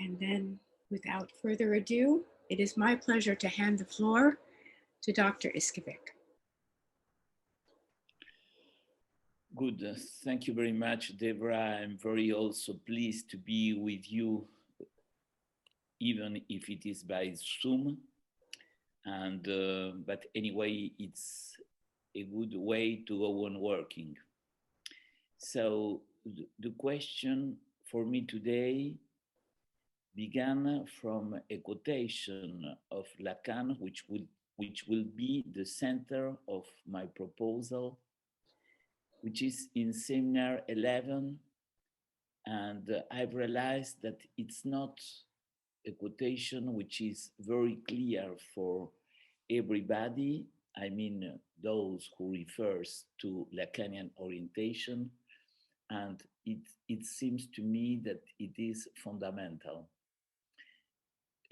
And then, without further ado, it is my pleasure to hand the floor to Dr. Izcovich. Good. Thank you very much, Deborah. I'm very also pleased to be with you, even if it is by Zoom. And but anyway, it's a good way to go on working. So the question for me today began from a quotation of Lacan, which will be the center of my proposal, which is in Seminar 11. And I've realized that it's not a quotation which is very clear for everybody. I mean, those who refers to Lacanian orientation. And it seems to me that it is fundamental.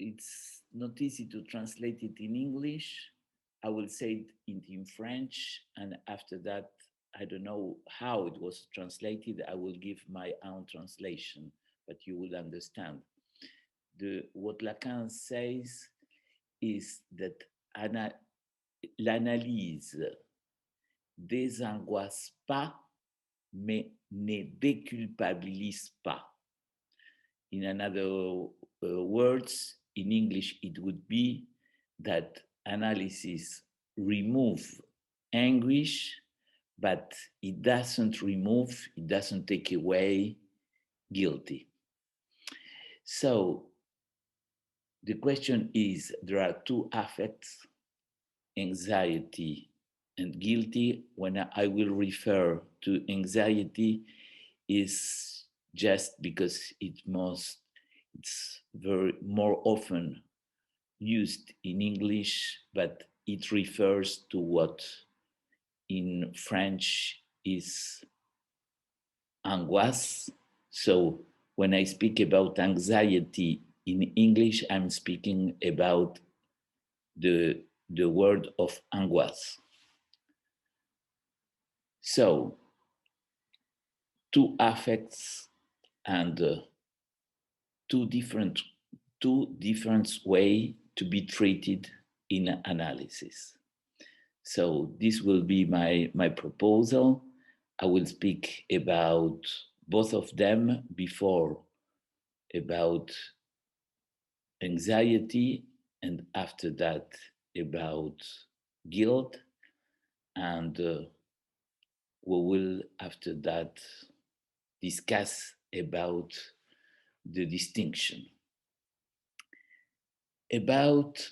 It's not easy to translate it in English. I will say it in French, and after that, I don't know how it was translated. I will give my own translation, but you will understand. What Lacan says is that l'analyse désangoisse pas, mais ne déculpabilise pas. In another words, in English, it would be that analysis removes anguish, but it doesn't take away guilty. So the question is, there are two affects, anxiety and guilty. When I will refer to anxiety, is just because it's very more often used in English, but it refers to what in French is angoisse. So when I speak about anxiety in English, I'm speaking about the word of angoisse. So two affects and two different ways to be treated in analysis. So this will be my proposal. I will speak about both of them before about anxiety, and after that about guilt, and we will after that discuss about the distinction. About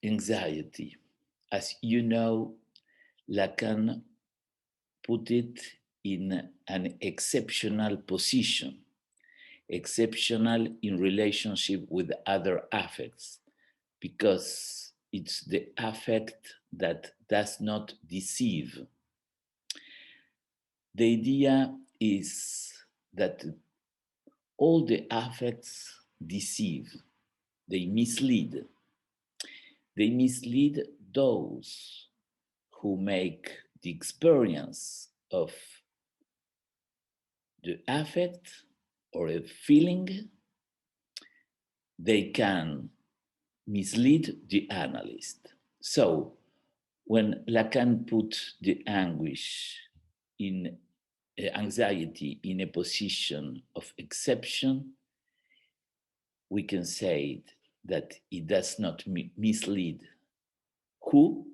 anxiety, as you know, Lacan put it in an exceptional position, exceptional in relationship with other affects, because it's the affect that does not deceive. The idea is that all the affects deceive, they mislead. They mislead those who make the experience of the affect or a feeling. They can mislead the analyst. So when Lacan put the anguish in anxiety in a position of exception, we can say that it does not mislead who,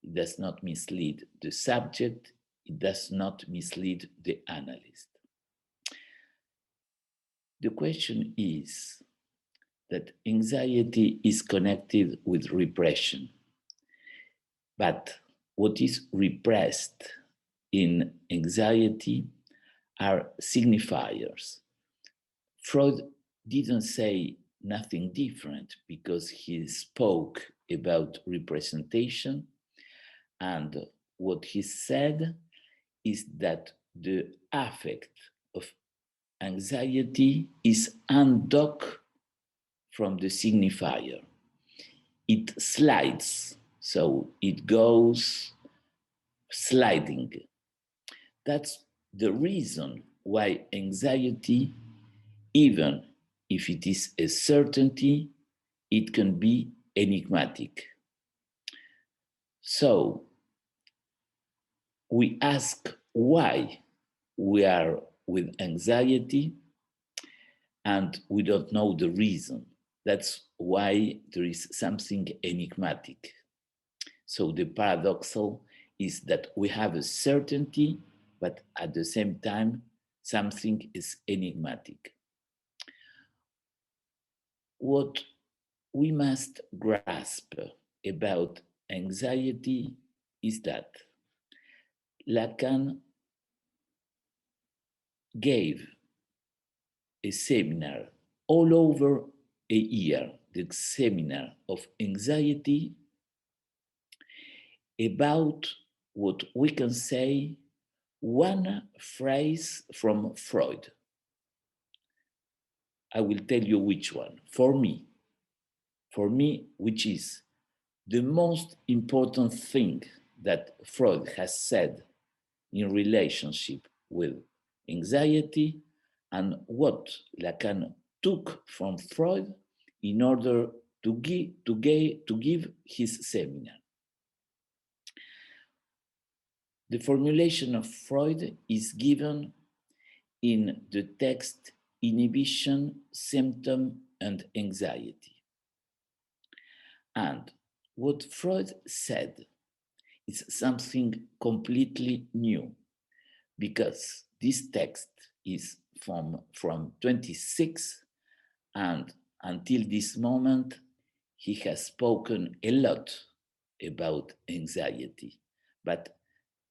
it does not mislead the subject, it does not mislead the analyst. The question is that anxiety is connected with repression, but what is repressed in anxiety are signifiers. Freud didn't say nothing different because he spoke about representation, and what he said is that the affect of anxiety is undocked from the signifier. It slides, so it goes sliding. That's the reason why anxiety, even if it is a certainty, it can be enigmatic. So we ask why we are with anxiety and we don't know the reason. That's why there is something enigmatic. So the paradoxal is that we have a certainty, but at the same time, something is enigmatic. What we must grasp about anxiety is that Lacan gave a seminar all over a year, the seminar of anxiety, about what we can say one phrase from Freud. I will tell you which one. For me, which is the most important thing that Freud has said in relationship with anxiety, and what Lacan took from Freud in order to give his seminar. The formulation of Freud is given in the text Inhibition, Symptom, and Anxiety. And what Freud said is something completely new, because this text is from 26, and until this moment, he has spoken a lot about anxiety. But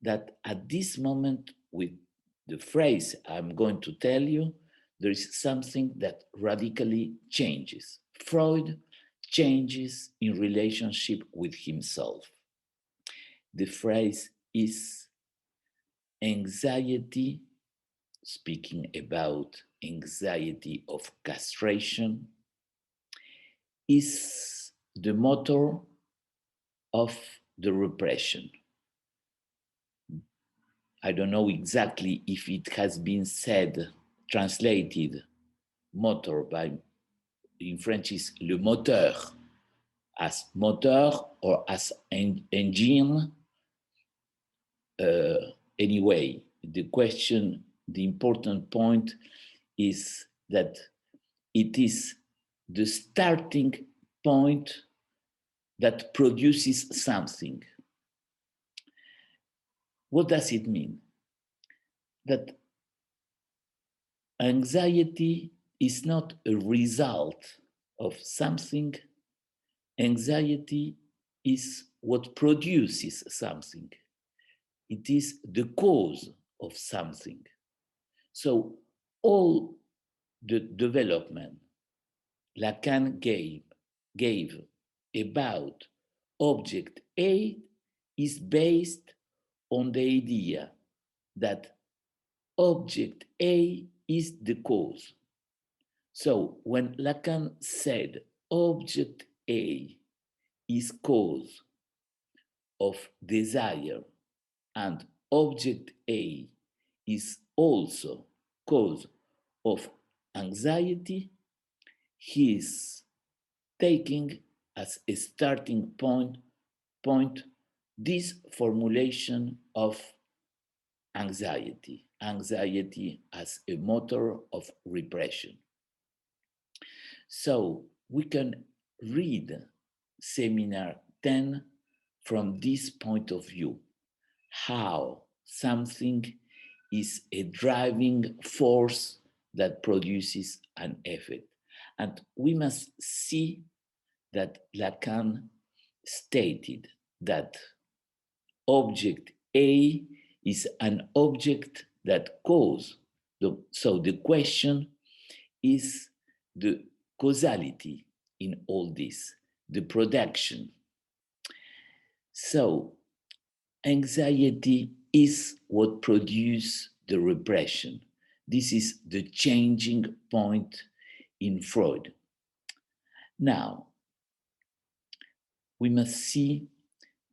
that at this moment, with the phrase I'm going to tell you, there is something that radically changes. Freud changes in relationship with himself. The phrase is anxiety, speaking about anxiety of castration, is the motor of the repression. I don't know exactly if it has been said, translated, motor by, in French is le moteur, as motor or as engine. Anyway, the important point is that it is the starting point that produces something. What does it mean? That anxiety is not a result of something. Anxiety is what produces something. It is the cause of something. So all the development Lacan gave about object A is based on the idea that object A is the cause. So when Lacan said object A is cause of desire and object A is also cause of anxiety, he is taking as a starting point this formulation of anxiety as a motor of repression. So we can read seminar 10 from this point of view, how something is a driving force that produces an effect. And we must see that Lacan stated that object A is an object that causes. So the question is the causality in all this, the production. So anxiety is what produces the repression. This is the changing point in Freud. Now, we must see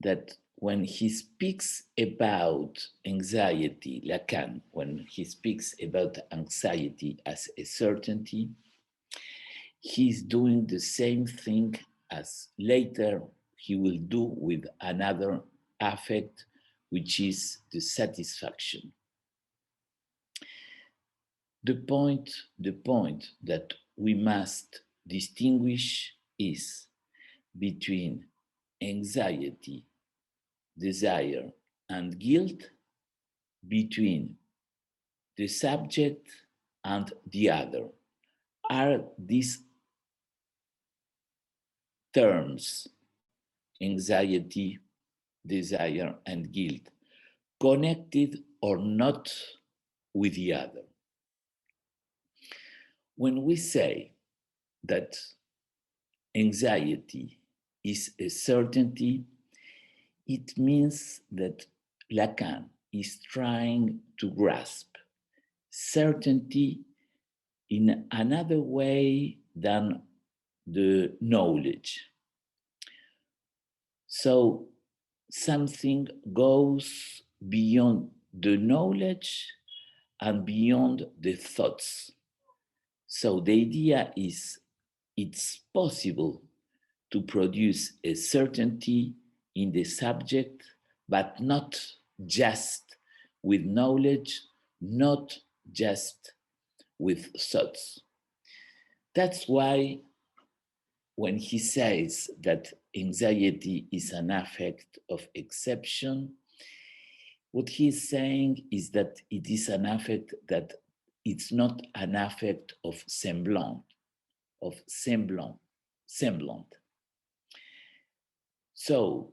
that when he speaks about anxiety, Lacan, when he speaks about anxiety as a certainty, he's doing the same thing as later he will do with another affect, which is the satisfaction. The point that we must distinguish is between anxiety, desire, and guilt, between the subject and the other. Are these terms, anxiety, desire, and guilt, connected or not with the other? When we say that anxiety is a certainty, it means that Lacan is trying to grasp certainty in another way than the knowledge. So something goes beyond the knowledge and beyond the thoughts. So the idea is it's possible to produce a certainty in the subject, but not just with knowledge, not just with thoughts. That's why when he says that anxiety is an affect of exception, what he's saying is that it is an affect that it's not an affect of semblant. So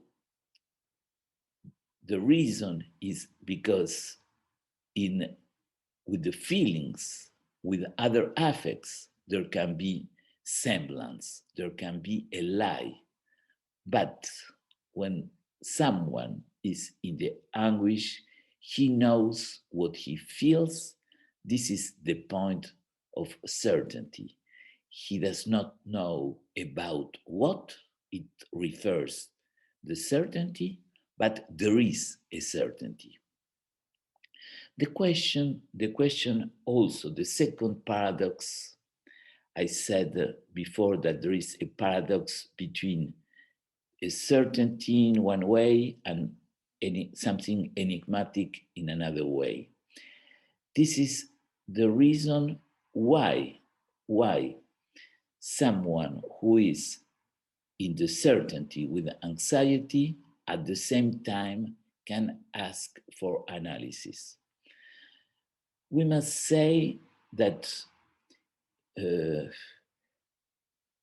the reason is because with the feelings, with other affects, there can be semblance, there can be a lie. But when someone is in the anguish, he knows what he feels. This is the point of certainty. He does not know about what it refers, the certainty, but there is a certainty. The question also, the second paradox, I said before that there is a paradox between a certainty in one way and something enigmatic in another way. This is the reason why someone who is in the certainty with anxiety at the same time can ask for analysis. We must say that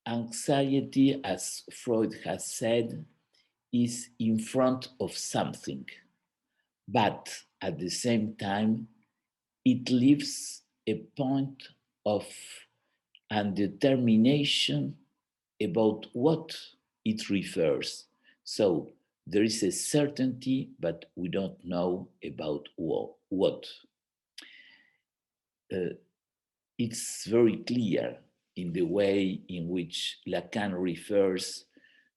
anxiety, as Freud has said, is in front of something, but at the same time, it leaves a point of undetermination about what it refers. So there is a certainty, but we don't know about what. It's very clear in the way in which Lacan refers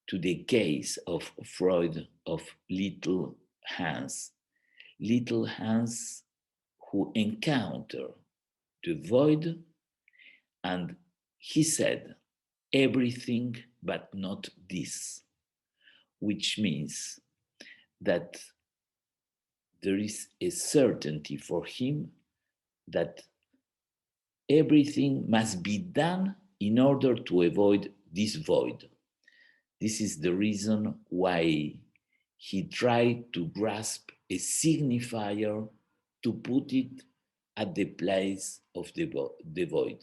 to the case of Freud of little Hans who encounter the void, and he said, everything but not this, which means that there is a certainty for him that everything must be done in order to avoid this void. This is the reason why he tried to grasp a signifier to put it at the place of the void.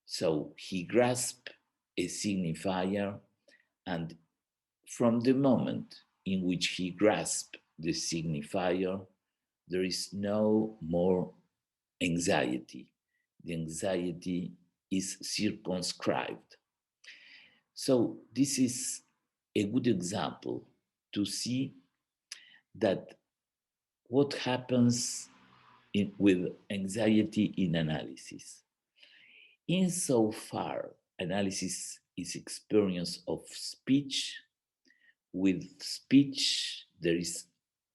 So he grasped a signifier, and from the moment in which he grasped the signifier, there is no more anxiety. The anxiety is circumscribed. So this is a good example to see that what happens with anxiety in analysis. Insofar analysis is experience of speech, with speech there is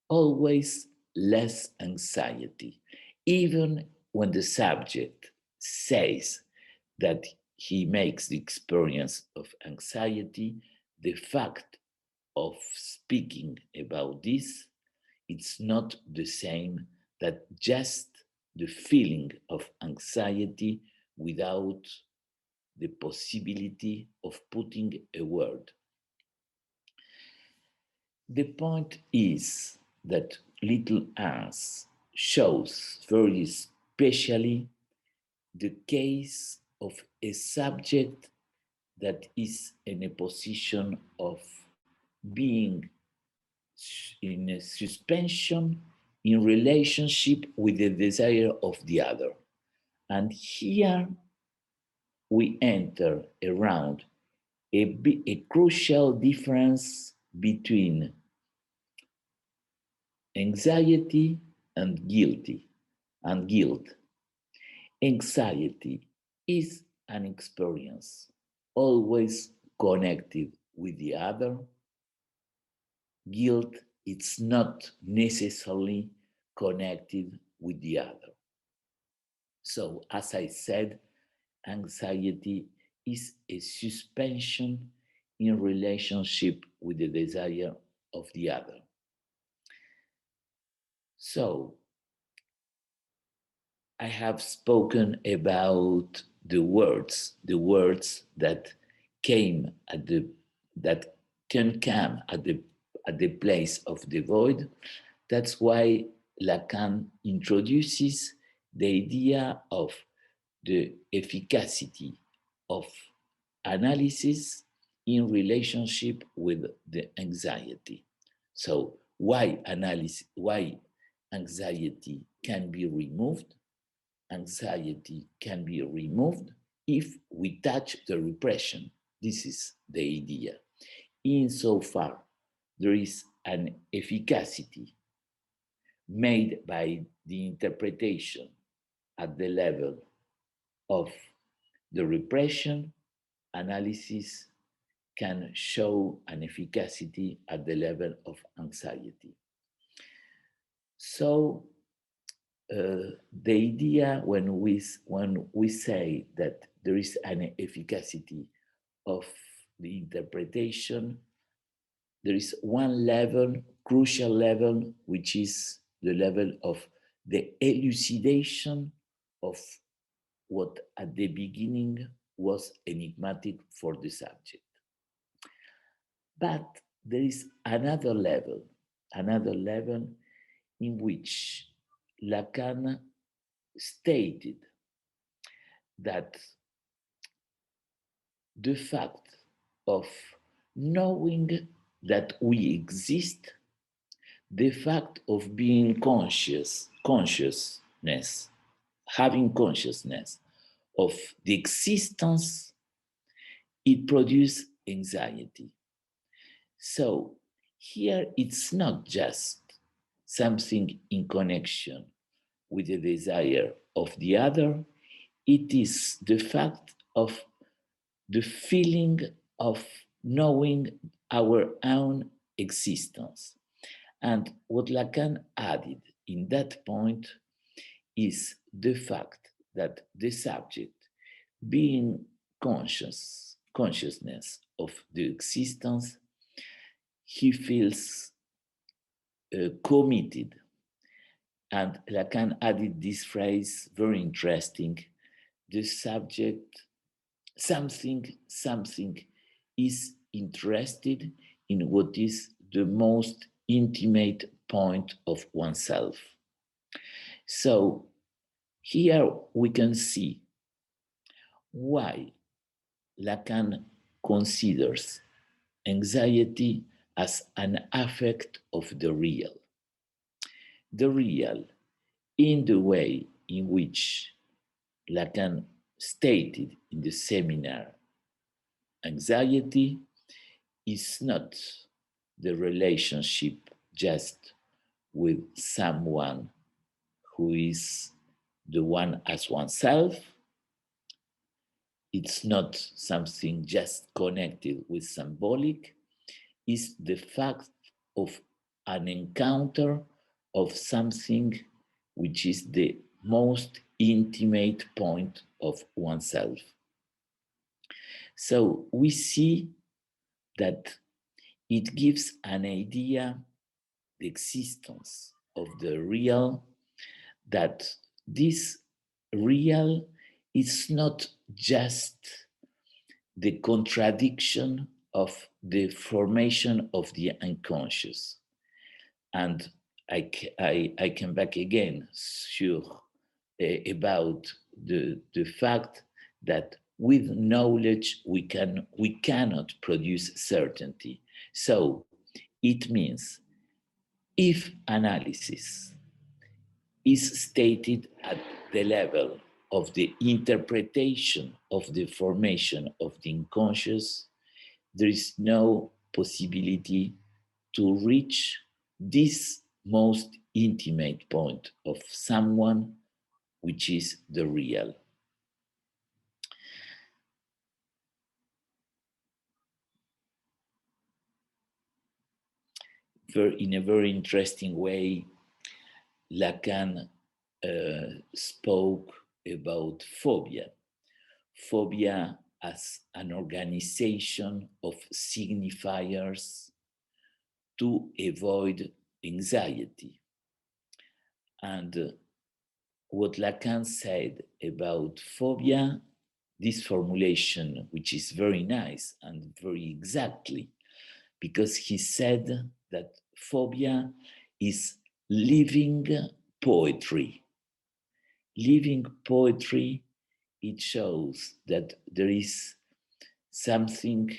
always less anxiety, even when the subject says that he makes the experience of anxiety, the fact of speaking about this, it's not the same that just the feeling of anxiety without the possibility of putting a word. The point is that Little Ars shows very specially the case of a subject that is in a position of being in a suspension in relationship with the desire of the other. And here we enter around a crucial difference between anxiety and guilt. Anxiety is an experience always connected with the other. Guilt is not necessarily connected with the other. So, as I said, anxiety is a suspension in relationship with the desire of the other. So, I have spoken about the words that can come at the place of the void. That's why Lacan introduces the idea of the efficacy of analysis in relationship with the anxiety. So why anxiety can be removed? Anxiety can be removed if we touch the repression. This is the idea. Insofar there is an efficacy made by the interpretation at the level of the repression, analysis can show an efficacy at the level of anxiety. So the idea when we say that there is an efficacy of the interpretation, there is one level, crucial level, which is the level of the elucidation of what at the beginning was enigmatic for the subject. But there is another level in which Lacan stated that the fact of knowing that we exist, the fact of being consciousness, having consciousness of the existence, it produces anxiety. So here it's not just something in connection with the desire of the other, it is the fact of the feeling of knowing our own existence. And what Lacan added in that point is the fact that the subject, being consciousness of the existence, he feels committed. And Lacan added this phrase, very interesting, the subject, something is interested in what is the most intimate point of oneself. So here we can see why Lacan considers anxiety as an affect of the real. The real, in the way in which Lacan stated in the seminar, anxiety is not the relationship just with someone who is the one as oneself. It's not something just connected with symbolic. It's the fact of an encounter of something which is the most intimate point of oneself. So we see that it gives an idea, the existence of the real, that this real is not just the contradiction of the formation of the unconscious. And I come back again, sure, about the fact that with knowledge we cannot produce certainty. So it means if analysis is stated at the level of the interpretation of the formation of the unconscious, there is no possibility to reach this most intimate point of someone, which is the real. In a very interesting way, Lacan spoke about phobia. Phobia as an organization of signifiers to avoid anxiety. And what Lacan said about phobia, this formulation, which is very nice and very exactly, because he said that phobia is living poetry. Living poetry, it shows that there is something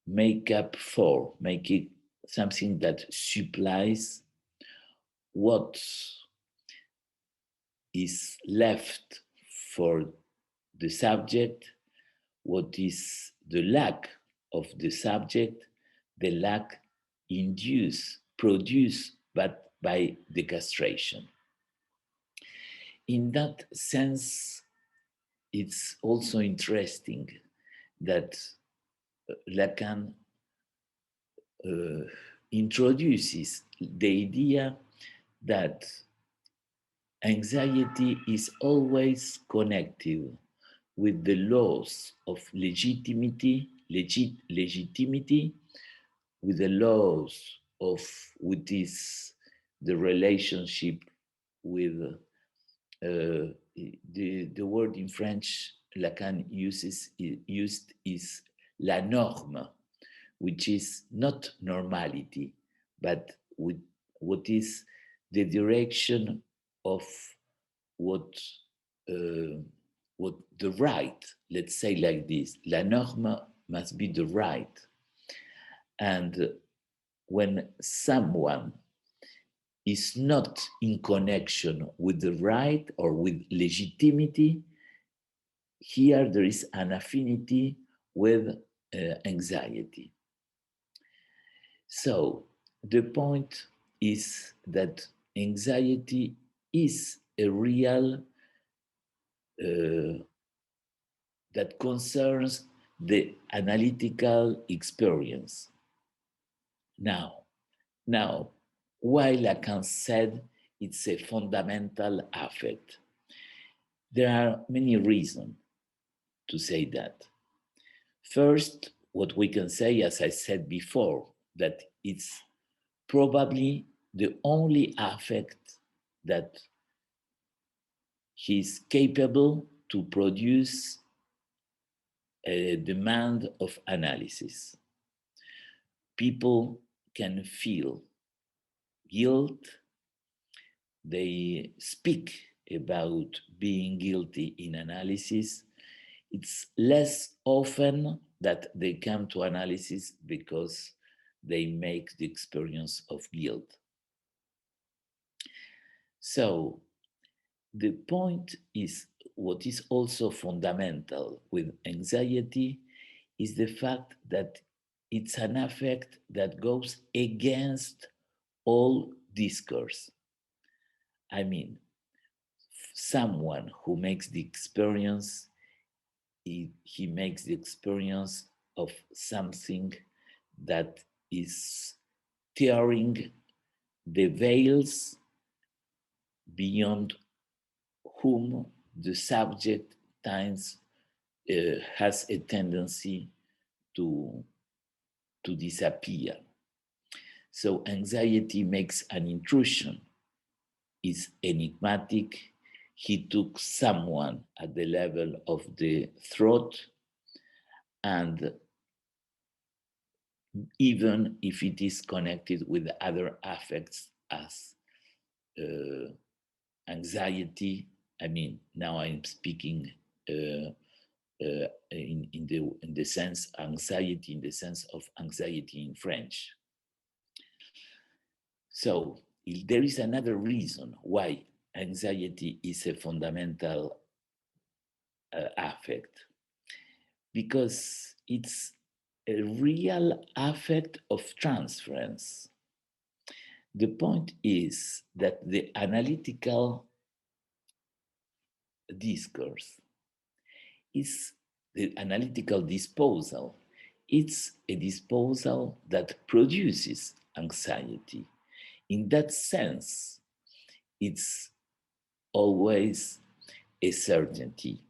make it something that supplies what is left for the subject, what is the lack of the subject, the lack produced but by the castration. In that sense, it's also interesting that Lacan introduces the idea that anxiety is always connected with the laws of legitimacy, with the laws of the relationship with the word in French Lacan used is la norme, which is not normality, but with what is the direction of what the right, let's say like this, la norme must be the right. And when someone is not in connection with the right or with legitimacy, here there is an affinity with anxiety. So the point is that anxiety is a real that concerns the analytical experience. Now, why Lacan said it's a fundamental affect? There are many reasons to say that. First, what we can say, as I said before, that it's probably the only affect that he's capable to produce a demand of analysis. People can feel guilt. They speak about being guilty in analysis. It's less often that they come to analysis because they make the experience of guilt. So the point is, what is also fundamental with anxiety is the fact that it's an affect that goes against all discourse. I mean, someone who makes the experience, he makes the experience of something that is tearing the veils beyond whom the subject tends has a tendency to disappear. So anxiety makes an intrusion, is enigmatic. He took someone at the level of the throat, and even if it is connected with other affects as anxiety, I mean, now I'm speaking in the sense anxiety, in the sense of anxiety in French. So there is another reason why anxiety is a fundamental affect, because it's a real affect of transference. The point is that the analytical discourse is the analytical disposal. It's a disposal that produces anxiety. In that sense, it's always a certainty.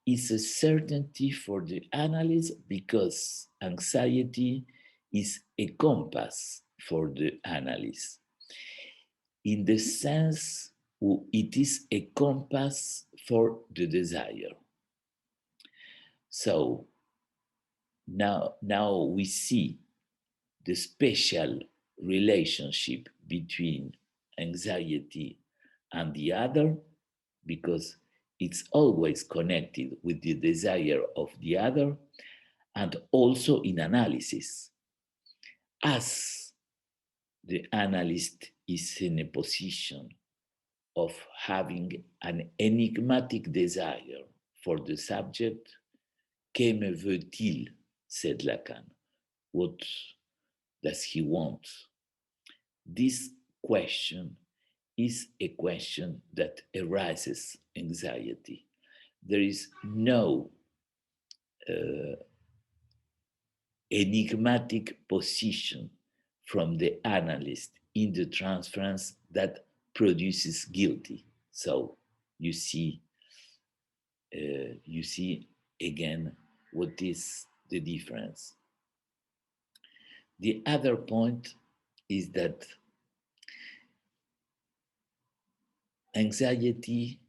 It's a certainty for the analyst because anxiety is a compass for the analyst. In the sense, it is a compass for the desire. So now we see the special relationship between anxiety and the other, because it's always connected with the desire of the other, and also in analysis. As the analyst is in a position of having an enigmatic desire for the subject, que me veut-il, said Lacan. What does he want? This question is a question that arises anxiety. There is no enigmatic position from the analyst in the transference that produces guilty. So you see again what is the difference. The other point is that anxiety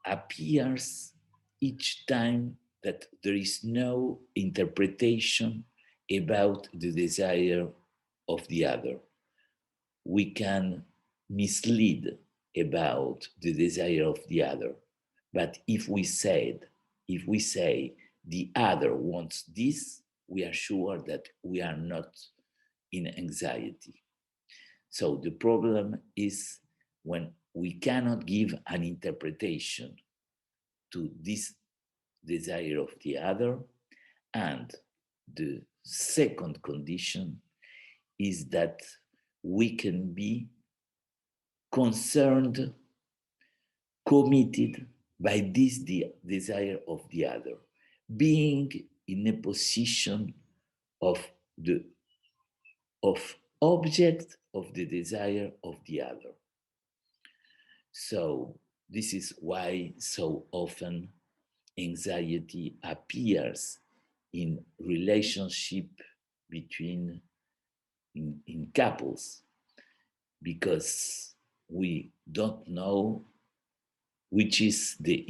appears each time that there is no interpretation about the desire of the other. We can mislead about the desire of the other, but if we say the other wants this, we are sure that we are not in anxiety. So the problem is when we cannot give an interpretation to this desire of the other. And the second condition is that we can be concerned, committed by this desire of the other, being in a position of object of the desire of the other. So this is why so often anxiety appears in relationship between in couples, because we don't know which is the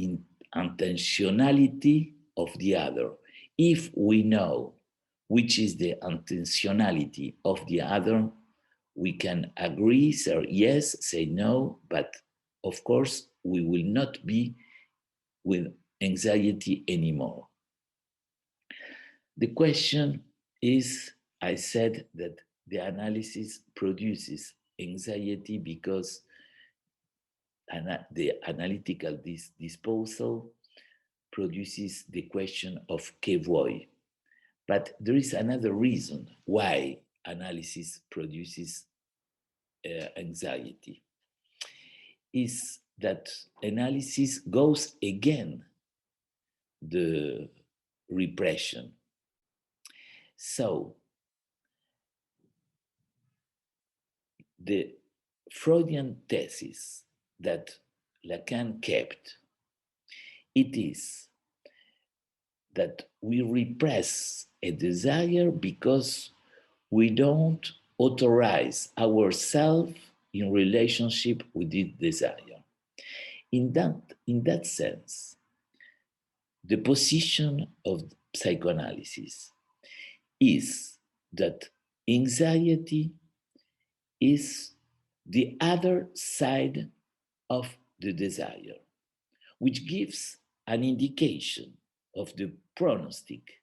intentionality of the other. If we know which is the intentionality of the other, we can agree, say yes, say no, but of course we will not be with anxiety anymore. The question is, I said that the analysis produces anxiety because the analytical disposal produces the question of que voy. But there is another reason why analysis produces anxiety, is that analysis goes again the repression. So the Freudian thesis that Lacan kept it is that we repress a desire because we don't authorize ourselves in relationship with this desire. In that sense, the position of psychoanalysis is that anxiety is the other side of the desire, which gives an indication of the prognostic.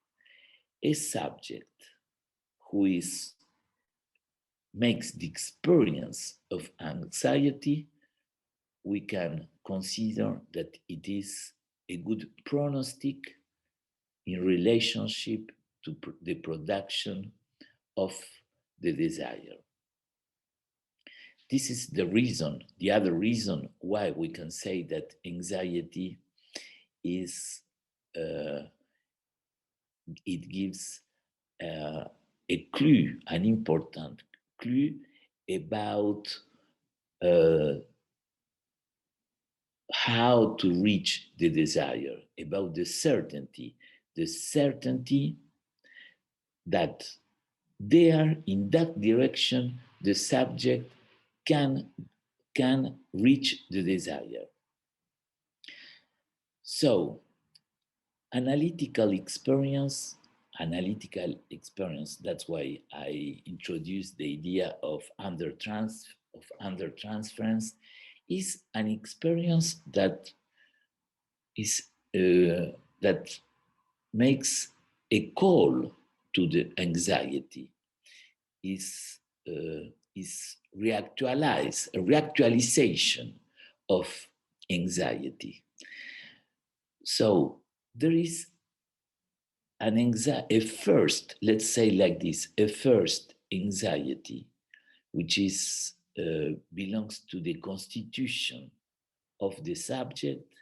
A subject who makes the experience of anxiety, we can consider that it is a good prognostic in relationship to the production of the desire. This is the other reason why we can say that anxiety is, it gives a clue, an important clue about how to reach the desire, about the certainty that there, in that direction, the subject can reach the desire. So, analytical experience, that's why I introduced the idea of under transference, is an experience that that makes a call to the anxiety, is a reactualization of anxiety. So there is a first, let's say like this, a first anxiety, which is belongs to the constitution of the subject,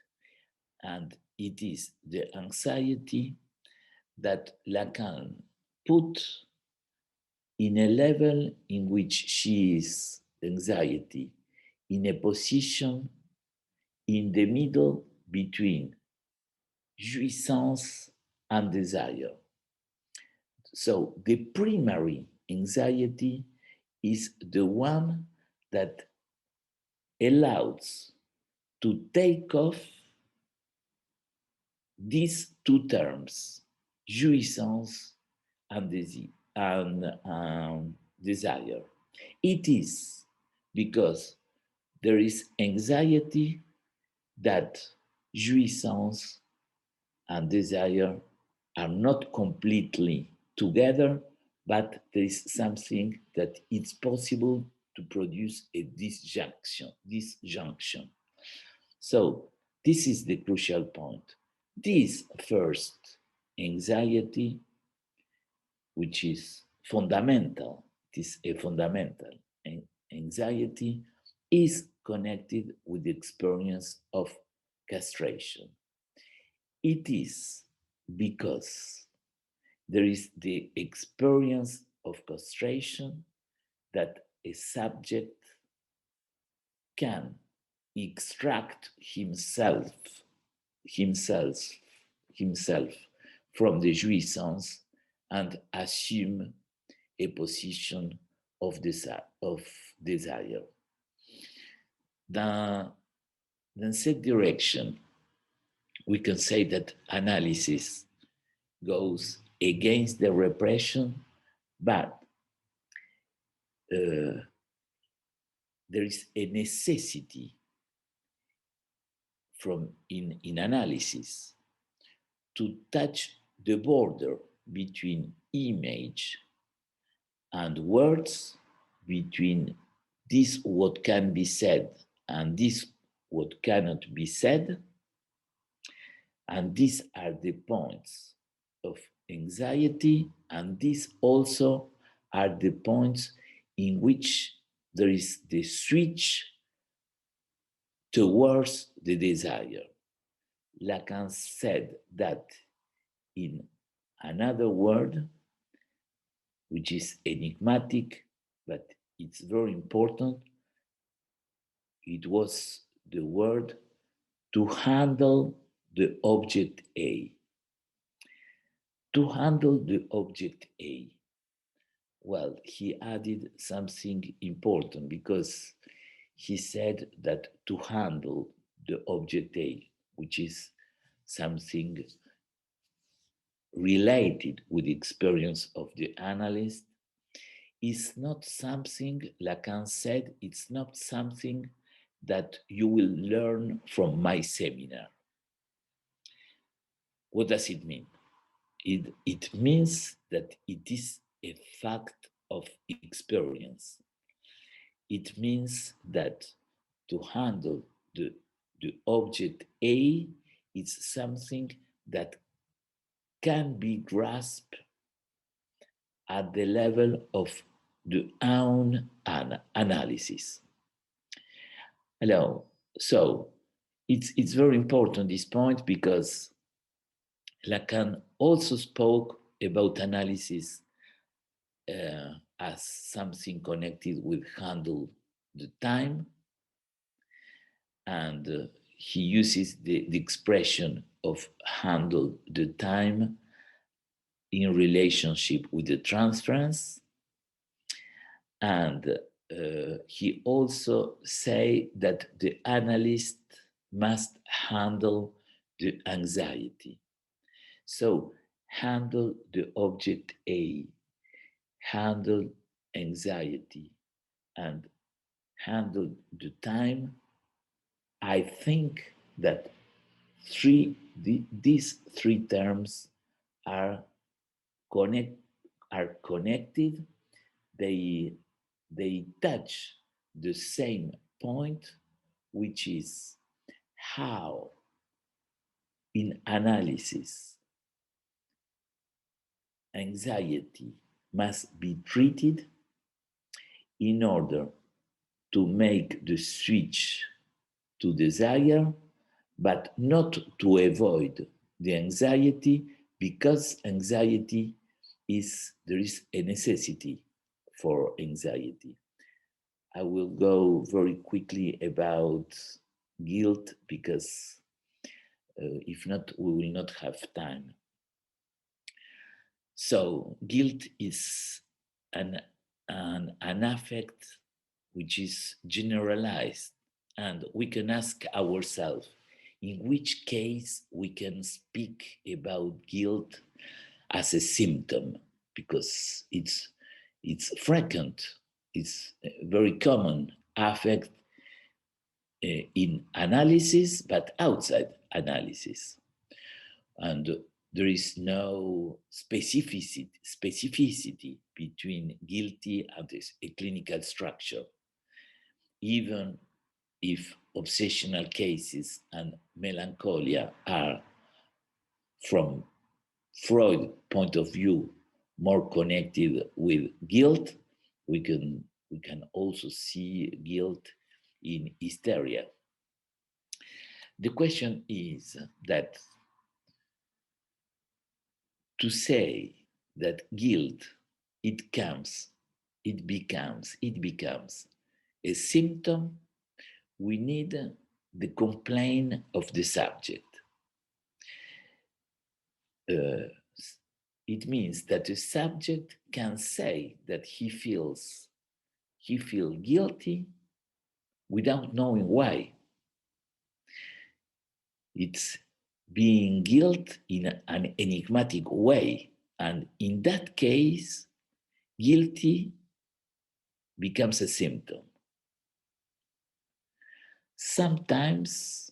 and it is the anxiety that Lacan put in a level in which she is anxiety in a position in the middle between jouissance and desire. So the primary anxiety is the one that allows to take off these two terms, jouissance and desire. It is because there is anxiety that jouissance and desire are not completely together, but there is something that it's possible to produce a disjunction. So this is the crucial point. This first anxiety, which is fundamental, it is a fundamental anxiety, is connected with the experience of castration. It is because there is the experience of castration that a subject can extract himself from the jouissance and assume a position of desire. Dans cette direction, we can say that analysis goes against the repression, but there is a necessity in analysis to touch the border between image and words, between this what can be said and this what cannot be said. And these are the points of anxiety, and these also are the points in which there is the switch towards the desire. Lacan said that in another word, which is enigmatic, but it's very important, it was the word to handle the object A. To handle the object A, well, he added something important because he said that to handle the object A, which is something related with the experience of the analyst, is not something, Lacan said, it's not something that you will learn from my seminar. What does it mean? It means that it is a fact of experience. It means that to handle the object A, it's something that can be grasped at the level of the own analysis. Hello. So it's very important, this point, because Lacan also spoke about analysis as something connected with handle the time, and he uses the expression of handle the time in relationship with the transference, and he also say that the analyst must handle the anxiety. So handle the object A, handle anxiety, and handle the time. I think that these three terms are connected. They touch the same point, which is how in analysis anxiety must be treated in order to make the switch to desire, but not to avoid the anxiety, because anxiety there is a necessity for anxiety. I will go very quickly about guilt, because if not, we will not have time. So guilt is an affect which is generalized, and we can ask ourselves in which case we can speak about guilt as a symptom, because it's frequent, it's a very common affect in analysis, but outside analysis. And there is no specificity between guilty and a clinical structure. Even if obsessional cases and melancholia are, from Freud's point of view, more connected with guilt, we can also see guilt in hysteria. The question is that to say that guilt, it becomes a symptom, we need the complaint of the subject. It means that the subject can say that he feels guilty without knowing why. It's being guilt in an enigmatic way, and in that case, guilty becomes a symptom. Sometimes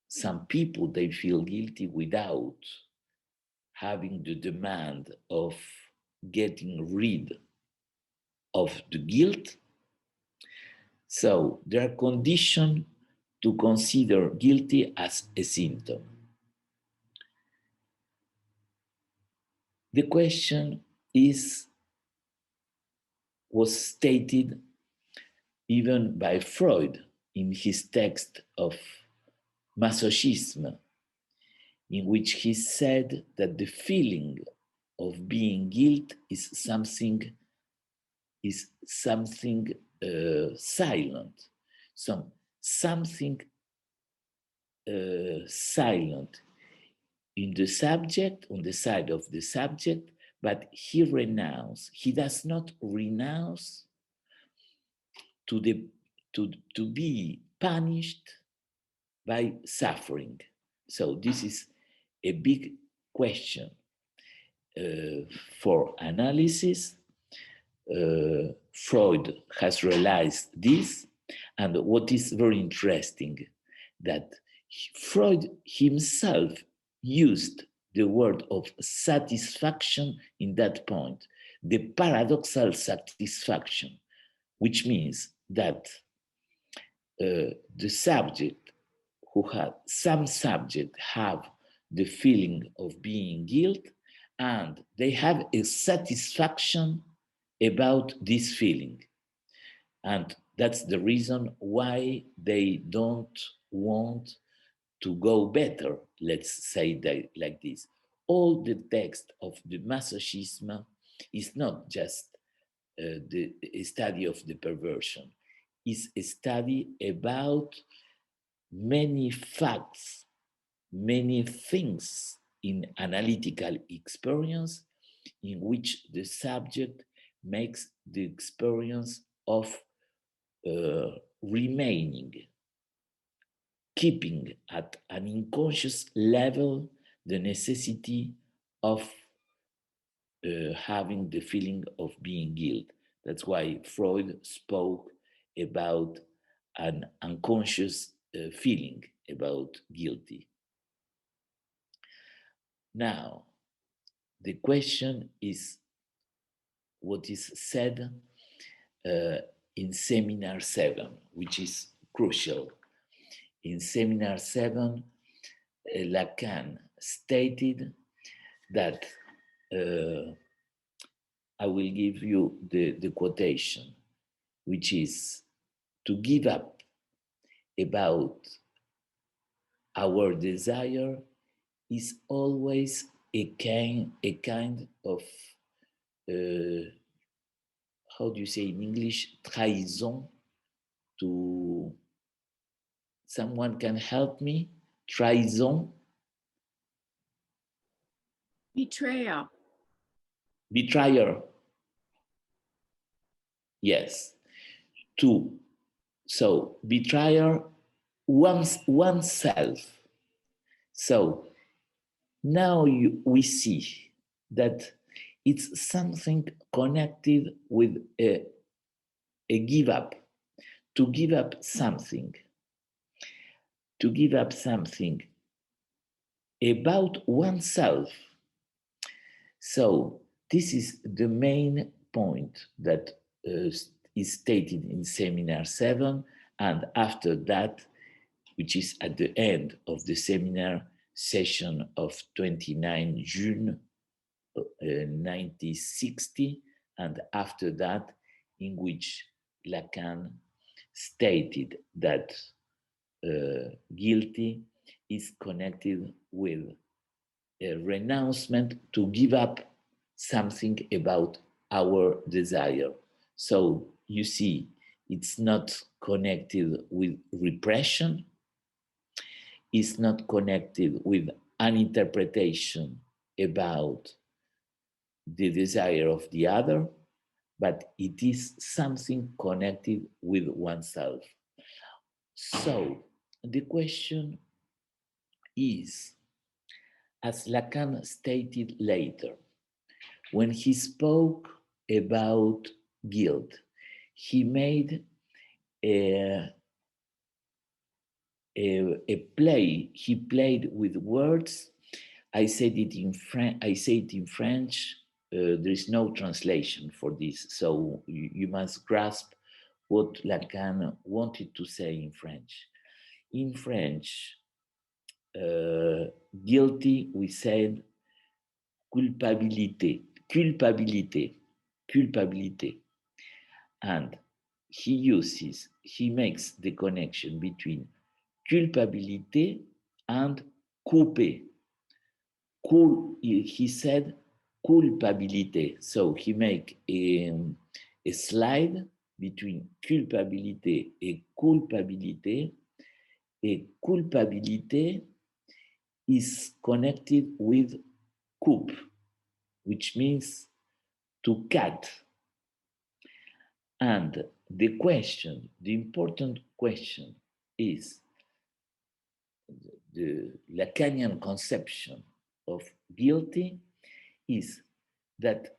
some people, they feel guilty without having the demand of getting rid of the guilt. So they are conditioned to consider guilty as a symptom. The question was stated even by Freud in his text of Masochism, in which he said that the feeling of being guilt is something silent, something silent in the subject, on the side of the subject, but he does not renounce to be punished by suffering. So this is a big question for analysis. Freud has realized this, and what is very interesting, that Freud himself used the word of satisfaction in that point, the paradoxal satisfaction, which means that the subject some subject have the feeling of being guilt, and they have a satisfaction about this feeling. And that's the reason why they don't want to go better, let's say that like this. All the text of the masochism is not just a study of the perversion, it's a study about many facts, many things in analytical experience in which the subject makes the experience of remaining, keeping at an unconscious level the necessity of having the feeling of being guilt. That's why Freud spoke about an unconscious feeling about guilty. Now, the question is what is said in Seminar 7, which is crucial. In Seminar 7, Lacan stated that, I will give you the quotation, which is, to give up about our desire is always a kind of, how do you say in English, trahison to, someone can help me? Trahison? Betrayal. Betrayer. Yes. So betrayer oneself. So now we see that it's something connected with a give up, to give up something about oneself. So this is the main point that is stated in Seminar 7, and after that, which is at the end of the seminar session of 29 June 1960, and after that, in which Lacan stated that guilty is connected with a renouncement to give up something about our desire. So you see, it's not connected with repression, it's not connected with an interpretation about the desire of the other, but it is something connected with oneself. So the question is, as Lacan stated later, when he spoke about guilt, he made a play. He played with words. I said it in French. There is no translation for this, so you must grasp what Lacan wanted to say in French. In French, guilty, we said culpabilité. And he makes the connection between culpabilité and couper. He said culpabilité. So he make a slide between culpabilité and culpabilité a culpabilité is connected with coup, which means to cut. And the question, the important question is the Lacanian conception of guilty is that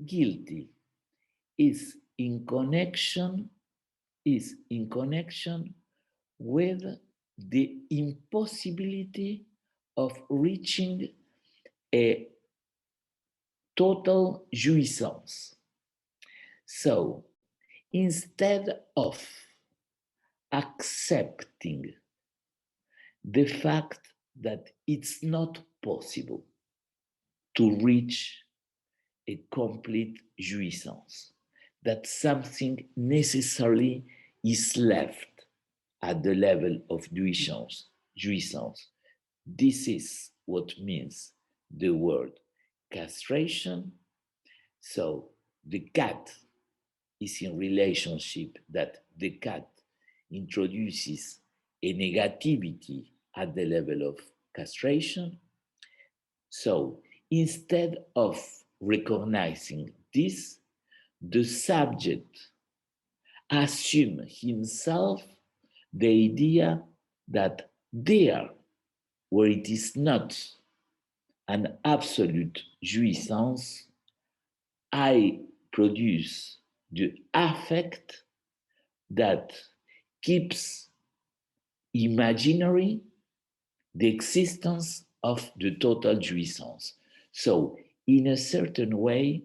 guilty is in connection with the impossibility of reaching a total jouissance. So instead of accepting the fact that it's not possible to reach a complete jouissance, that something necessarily is left at the level of jouissance. This is what means the word castration. So the cat is in relationship that the cat introduces a negativity at the level of castration. So instead of recognizing this, the subject assumes himself the idea that there, where it is not an absolute jouissance, I produce the affect that keeps imaginary the existence of the total jouissance. So, in a certain way,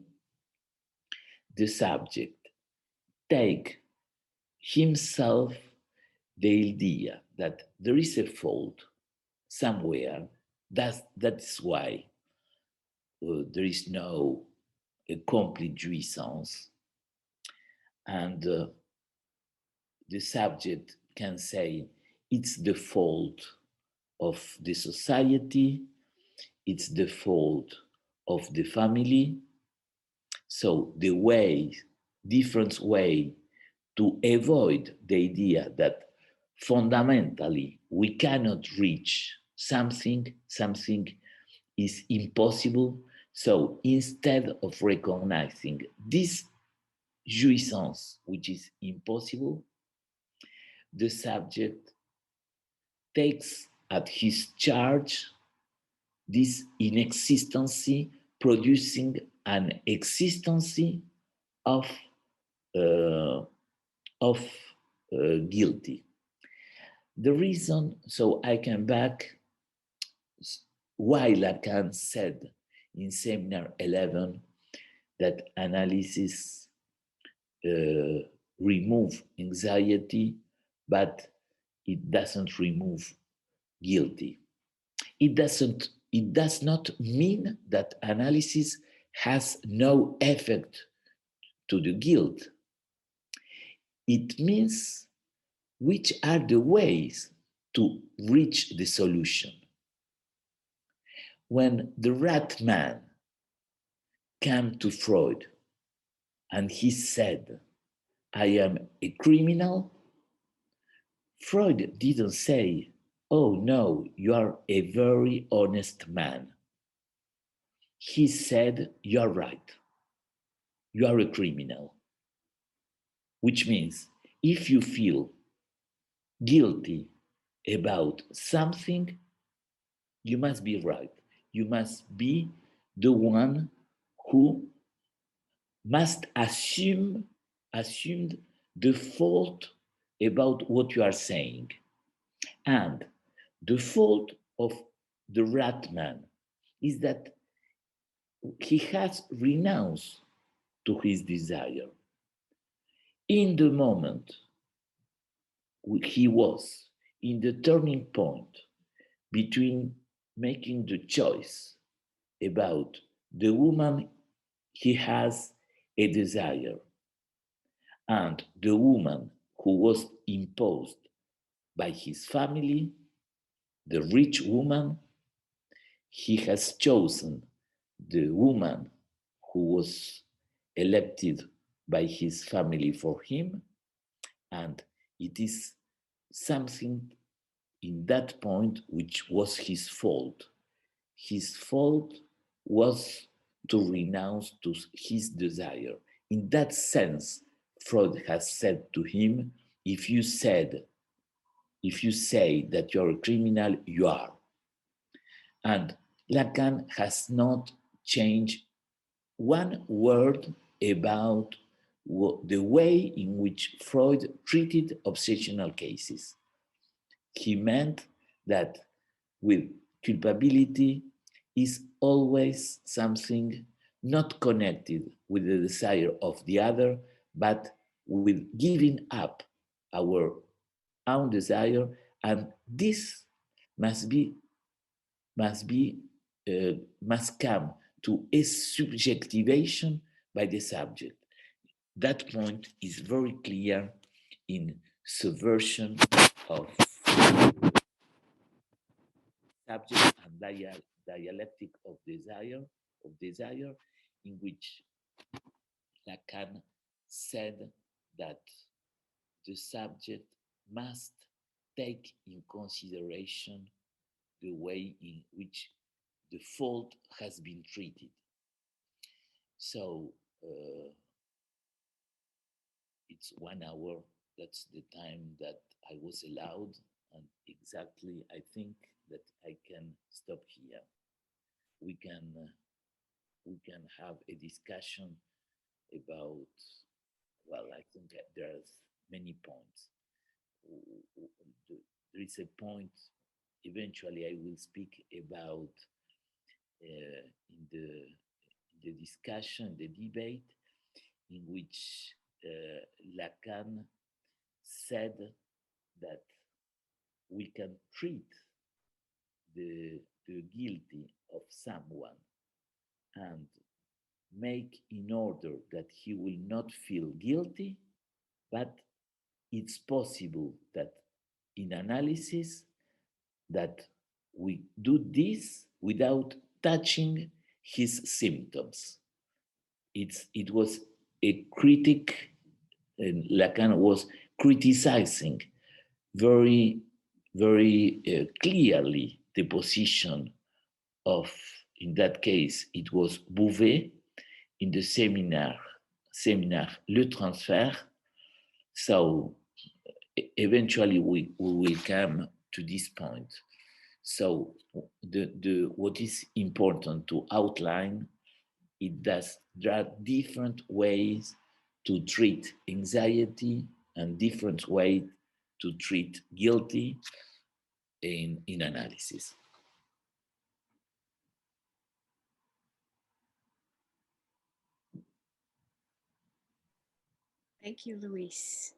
the subject take himself the idea that there is a fault somewhere. That's why there is no a complete jouissance, and the subject can say it's the fault of the society, it's the fault of the family. So the different way to avoid the idea that fundamentally we cannot reach something is impossible. So instead of recognizing this jouissance, which is impossible, the subject takes at his charge this inexistency, producing an existency of guilty. The reason, so I come back, why Lacan said in seminar 11 that analysis remove anxiety, but it doesn't remove guilty. It does not mean that analysis has no effect to the guilt. It means which are the ways to reach the solution. When the rat man came to Freud and he said, I am a criminal, Freud didn't say, oh no, you are a very honest man. He said, you're right, you are a criminal. Which means if you feel guilty about something, you must be right. You must be the one who must assume the fault about what you are saying. And the fault of the rat man is that he has renounced to his desire. In the moment he was in the turning point between making the choice about the woman he has a desire and the woman who was imposed by his family, the rich woman, he has chosen the woman who was elected by his family for him, and it is something in that point, which was his fault. His fault was to renounce to his desire. In that sense, Freud has said to him, if you say that you're a criminal, you are. And Lacan has not changed one word about the way in which Freud treated obsessional cases. He meant that with culpability is always something not connected with the desire of the other, but with giving up our own desire, and this must come to a subjectivation by the subject. That point is very clear in Subversion of Subject and Dialectic of Desire, in which Lacan said that the subject must take in consideration the way in which the fault has been treated. So it's 1 hour. That's the time that I was allowed, and exactly I think that I can stop here. We can have a discussion about, well, I think that there's many points. There is a point, eventually I will speak about in the discussion, the debate, in which Lacan said that we can treat the guilty of someone and make in order that he will not feel guilty, but it's possible that in analysis that we do this without touching his symptoms. It was a critic, and Lacan was criticizing very, very clearly the position of, in that case, it was Bouvet in the seminar Le Transfert. So eventually we will come to this point. So what is important to outline is that there are different ways to treat anxiety and different ways to treat guilty in analysis. Thank you, Luis.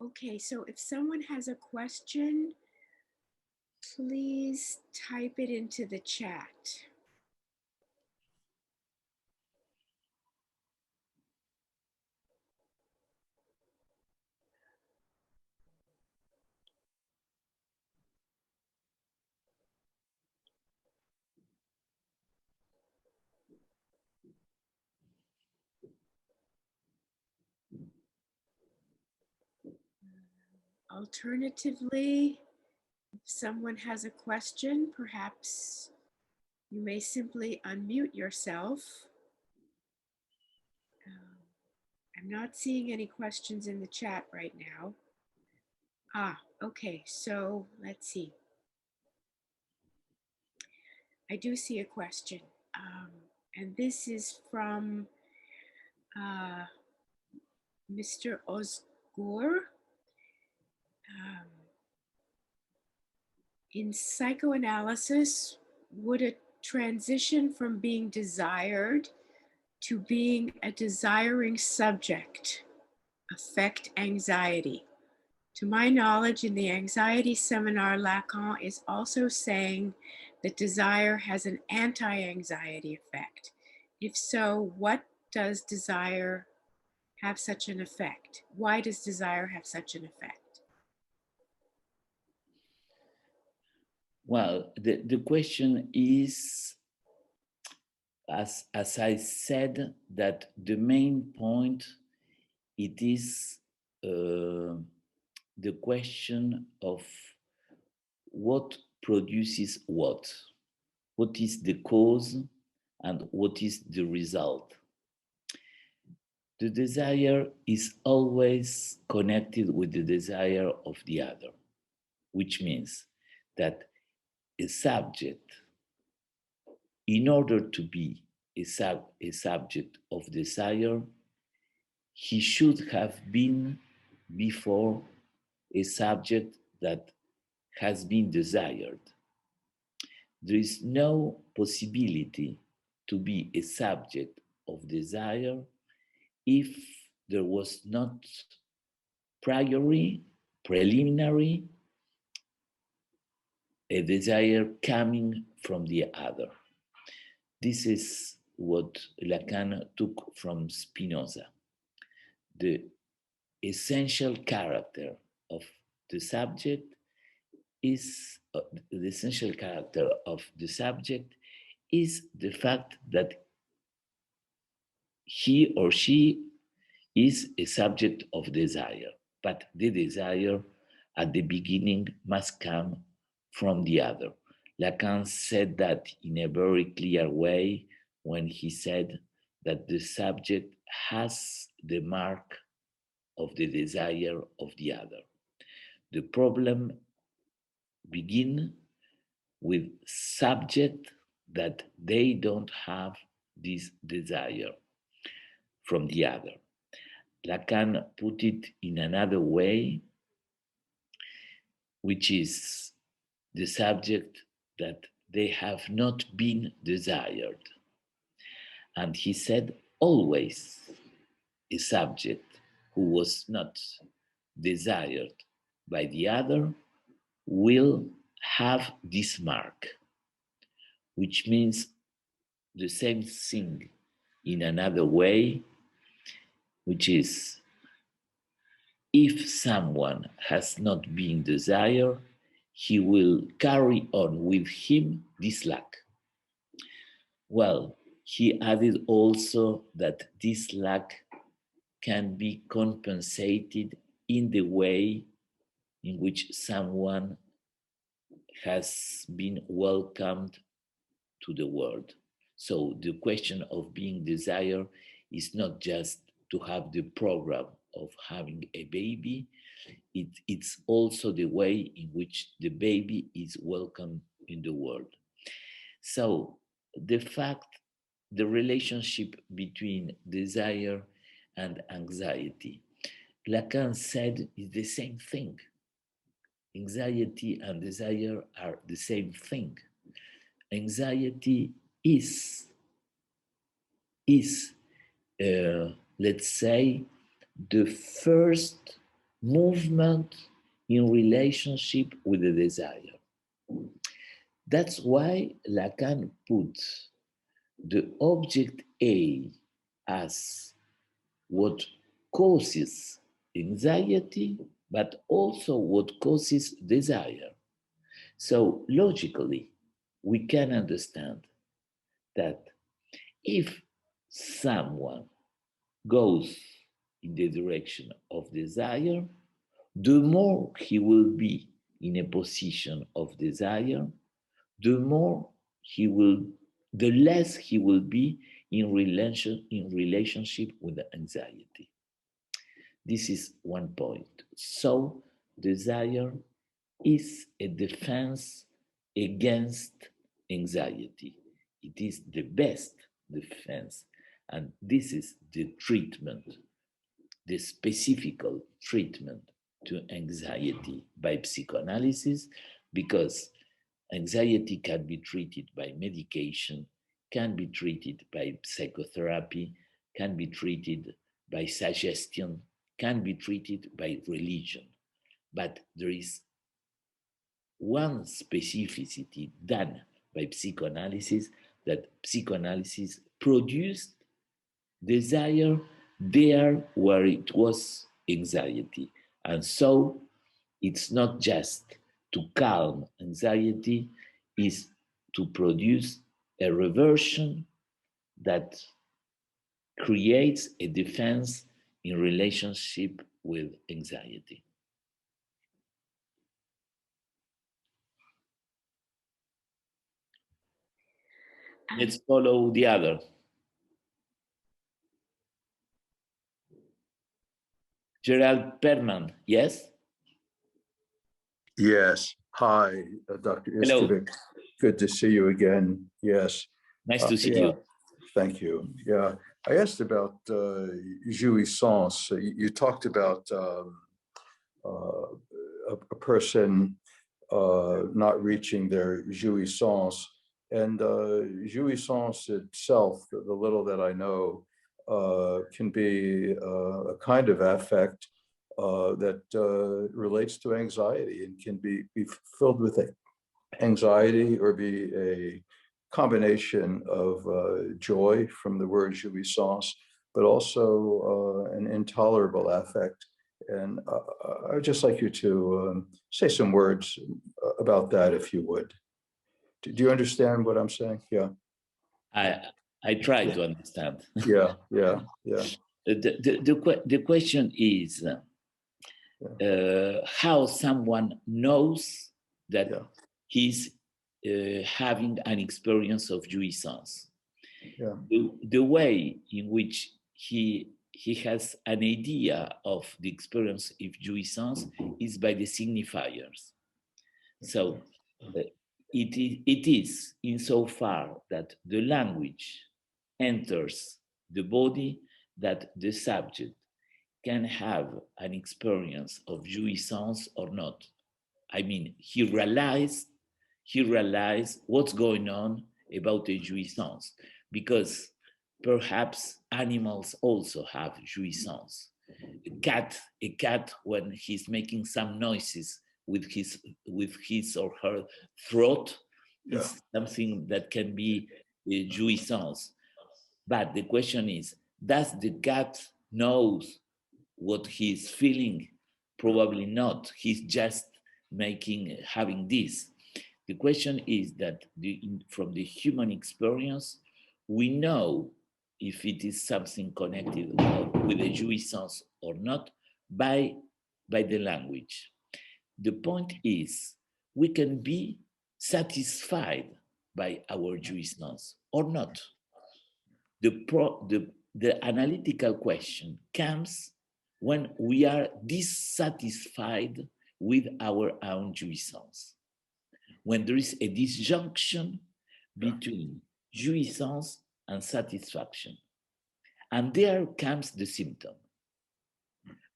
Okay, so if someone has a question, please type it into the chat. Alternatively, if someone has a question, perhaps you may simply unmute yourself. I'm not seeing any questions in the chat right now. Okay, so let's see. I do see a question, and this is from Mr. Osgur. In psychoanalysis, would a transition from being desired to being a desiring subject affect anxiety? To my knowledge, in the anxiety seminar, Lacan is also saying that desire has an anti-anxiety effect. If so, what does desire have such an effect? Why does desire have such an effect? Well, the question is, as I said, that the main point, it is the question of what produces what? What is the cause and what is the result? The desire is always connected with the desire of the other, which means that a subject, in order to be a subject of desire, he should have been before a subject that has been desired. There is no possibility to be a subject of desire if there was not preliminary, a desire coming from the other. This is what Lacan took from Spinoza. The essential character of the subject is the fact that he or she is a subject of desire, but the desire at the beginning must come from the other. Lacan said that in a very clear way when he said that the subject has the mark of the desire of the other. The problem begins with subject that they don't have this desire from the other. Lacan put it in another way, which is the subject that they have not been desired. And he said always a subject who was not desired by the other will have this mark, which means the same thing in another way, which is if someone has not been desired, he will carry on with him this lack. Well, he added also that this lack can be compensated in the way in which someone has been welcomed to the world. So the question of being desired is not just to have the program of having a baby, it's also the way in which the baby is welcomed in the world. So the relationship between desire and anxiety, Lacan said is the same thing. Anxiety and desire are the same thing. Anxiety is let's say, the first movement in relationship with the desire. That's why Lacan puts the object A as what causes anxiety, but also what causes desire. So logically, we can understand that if someone goes in the direction of desire, the more he will be in a position of desire, the less he will be in relationship with the anxiety. This is one point. So desire is a defense against anxiety. It is the best defense. And this is the treatment, the specific treatment to anxiety by psychoanalysis, because anxiety can be treated by medication, can be treated by psychotherapy, can be treated by suggestion, can be treated by religion. But there is one specificity done by psychoanalysis, that psychoanalysis produced desire there where it was anxiety. And so it's not just to calm anxiety, it's to produce a reversion that creates a defense in relationship with anxiety. Let's follow the other. Gerald Perman, yes? Yes. Hi, Dr. Hello. Izcovich. Good to see you again. Yes. Nice to see Yeah. you. Thank you. Yeah. I asked about jouissance. You talked about a person not reaching their jouissance. And jouissance itself, the little that I know, can be a kind of affect that relates to anxiety and can be filled with anxiety or be a combination of joy from the word jouissance, but also an intolerable affect. And I'd just like you to say some words about that, if you would. Do you understand what I'm saying? Yeah. I try to understand. Yeah. The question is how someone knows that he's having an experience of jouissance. Yeah. The way in which he has an idea of the experience of jouissance is by the signifiers. So it is insofar that the language enters the body that the subject can have an experience of jouissance or not. I mean, he realized what's going on about the jouissance, because perhaps animals also have jouissance. A cat when he's making some noises with his or her throat is something that can be a jouissance. But the question is, does the cat knows what he's feeling? Probably not. He's just having this. The question is that from the human experience, we know if it is something connected with the jouissance or not by the language. The point is, we can be satisfied by our jouissance or not. The analytical question comes when we are dissatisfied with our own jouissance, when there is a disjunction between jouissance and satisfaction. And there comes the symptom.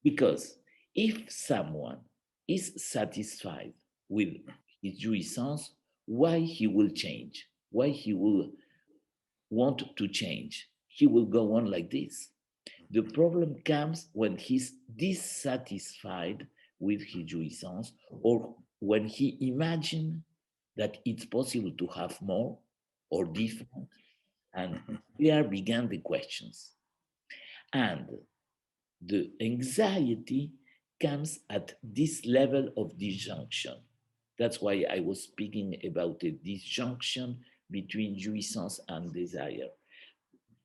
Because if someone is satisfied with his jouissance, why he will change? Why he will want to change? He will go on like this. The problem comes when he's dissatisfied with his jouissance, or when he imagines that it's possible to have more or different. And there began the questions. And the anxiety comes at this level of disjunction. That's why I was speaking about the disjunction between jouissance and desire.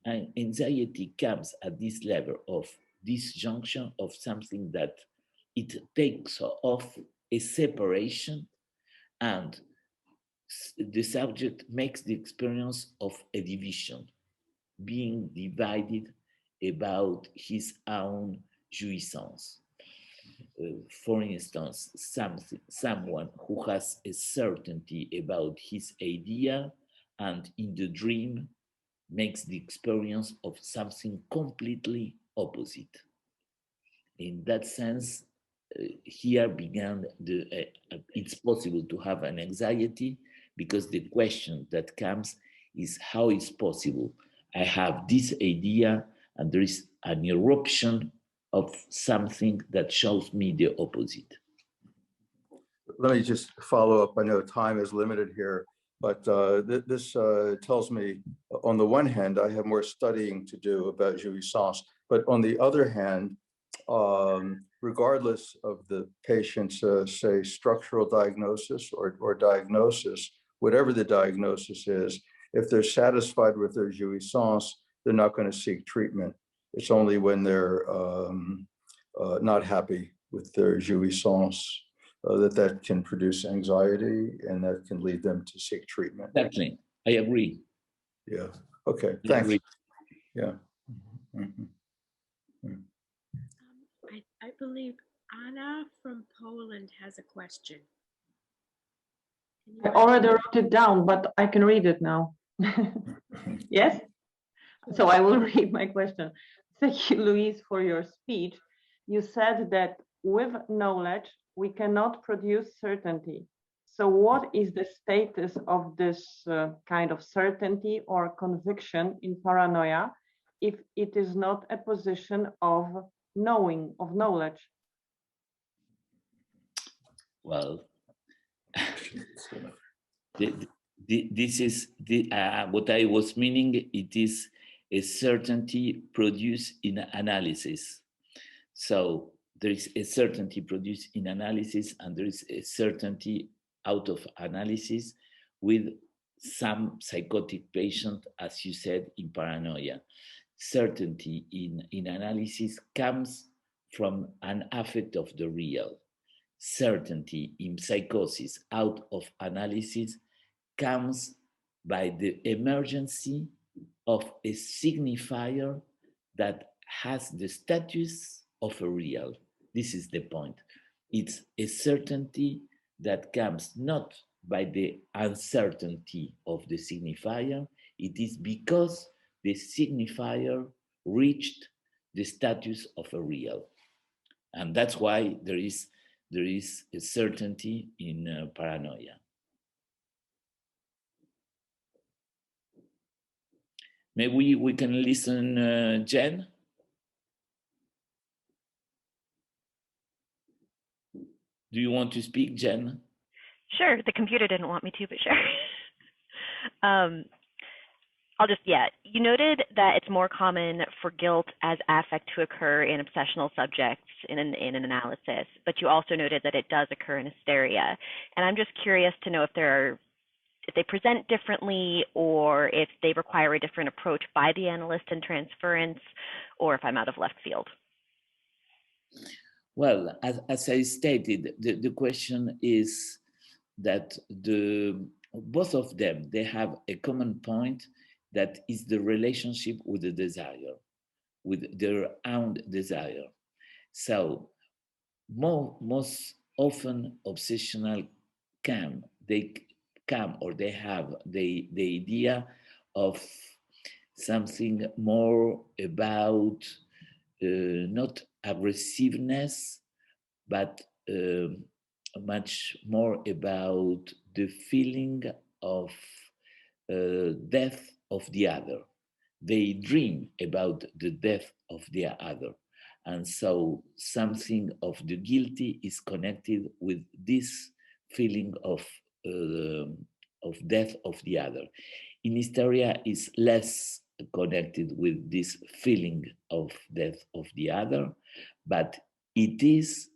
And anxiety comes at this level of disjunction of something that it takes off a separation, and the subject makes the experience of a division, being divided about his own jouissance. For instance, someone who has a certainty about his idea and in the dream makes the experience of something completely opposite. In that sense, here began it's possible to have an anxiety, because the question that comes is, how is possible I have this idea and there is an eruption of something that shows me the opposite? Let me just follow up. I know time is limited here, but this tells me, on the one hand, I have more studying to do about jouissance, but on the other hand, regardless of the patient's, say, structural diagnosis or diagnosis, whatever the diagnosis is, if they're satisfied with their jouissance, they're not going to seek treatment. It's only when they're not happy with their jouissance that can produce anxiety, and that can lead them to seek treatment. Exactly, I agree. Yeah. Okay. I Thanks. agree. Yeah. Mhm. I believe Anna from Poland has a question. Can you I already wrote it down, but I can read it now. Yes? So I will read my question. Thank you, Louise, for your speech. You said that with knowledge, we cannot produce certainty. So what is the status of this kind of certainty or conviction in paranoia if it is not a position of knowing, of knowledge? Well, this is what I was meaning. It is a certainty produced in analysis. So there is a certainty produced in analysis, and there is a certainty out of analysis with some psychotic patient, as you said, in paranoia. Certainty in analysis comes from an affect of the real. Certainty in psychosis out of analysis comes by the emergency of a signifier that has the status of a real. This is the point. It's a certainty that comes not by the uncertainty of the signifier, it is because the signifier reached the status of a real. And that's why there is a certainty in paranoia. Maybe we can listen, Jen. Do you want to speak, Jen? Sure. The computer didn't want me to, but sure. I'll just, you noted that it's more common for guilt as affect to occur in obsessional subjects in an analysis, but you also noted that it does occur in hysteria. And I'm just curious to know if they present differently or if they require a different approach by the analyst in transference, or if I'm out of left field. Well, as I stated, the question is that both of them, they have a common point, that is the relationship with the desire, with their own desire. So most often obsessional they have the idea of something more about not aggressiveness, but much more about the feeling of death of the other. They dream about the death of the other. And so something of the guilty is connected with this feeling of death of the other. In hysteria is less connected with this feeling of death of the other, but it is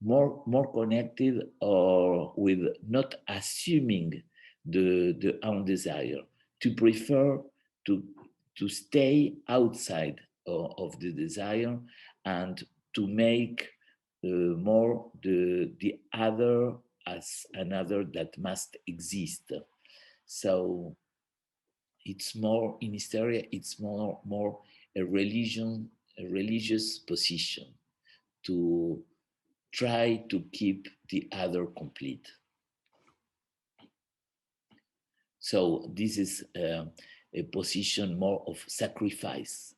more connected or with not assuming the own desire, to prefer to stay outside of the desire and to make more the other as another that must exist. So it's more in hysteria, it's more a religious position to try to keep the other complete. So this is a position more of sacrifice,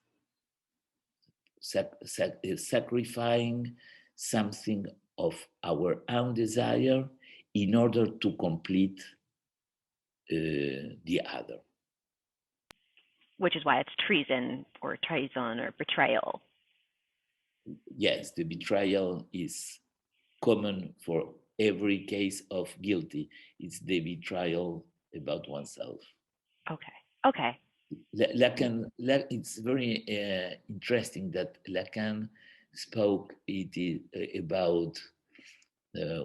sacrificing something of our own desire in order to complete the other. Which is why it's treason or betrayal. Yes, the betrayal is common for every case of guilty. It's the betrayal about oneself. Okay. Lacan, it's very interesting that Lacan spoke about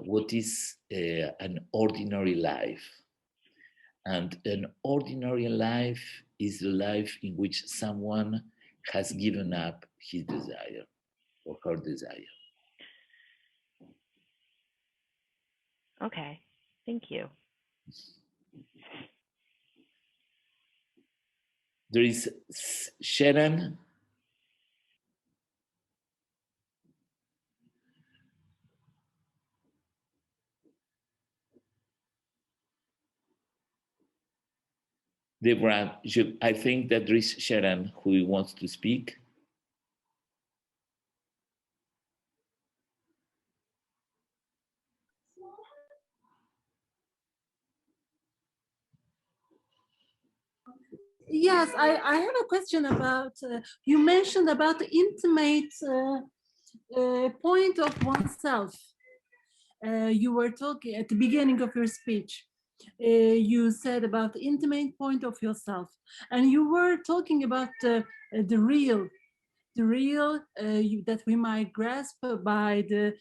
what is an ordinary life. And an ordinary life is a life in which someone has given up his desire or her desire. Okay, thank you. There is Sharon. Deborah, I think that there is Sharon who wants to speak. Yes, I have a question about, you mentioned about the intimate point of oneself. You were talking at the beginning of your speech. You said about the intimate point of yourself, and you were talking about the real that we might grasp by the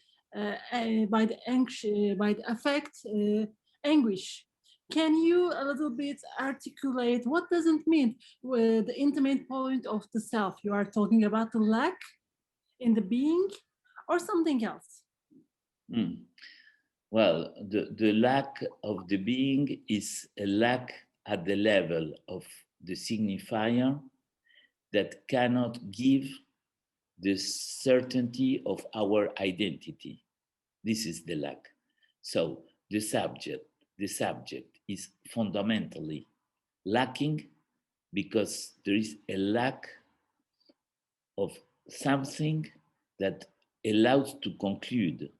affect anguish. Can you a little bit articulate what does it mean with the intimate point of the self? You are talking about the lack in the being or something else? Well, the lack of the being is a lack at the level of the signifier that cannot give the certainty of our identity. This is the lack. So the subject is fundamentally lacking because there is a lack of something that allows to conclude.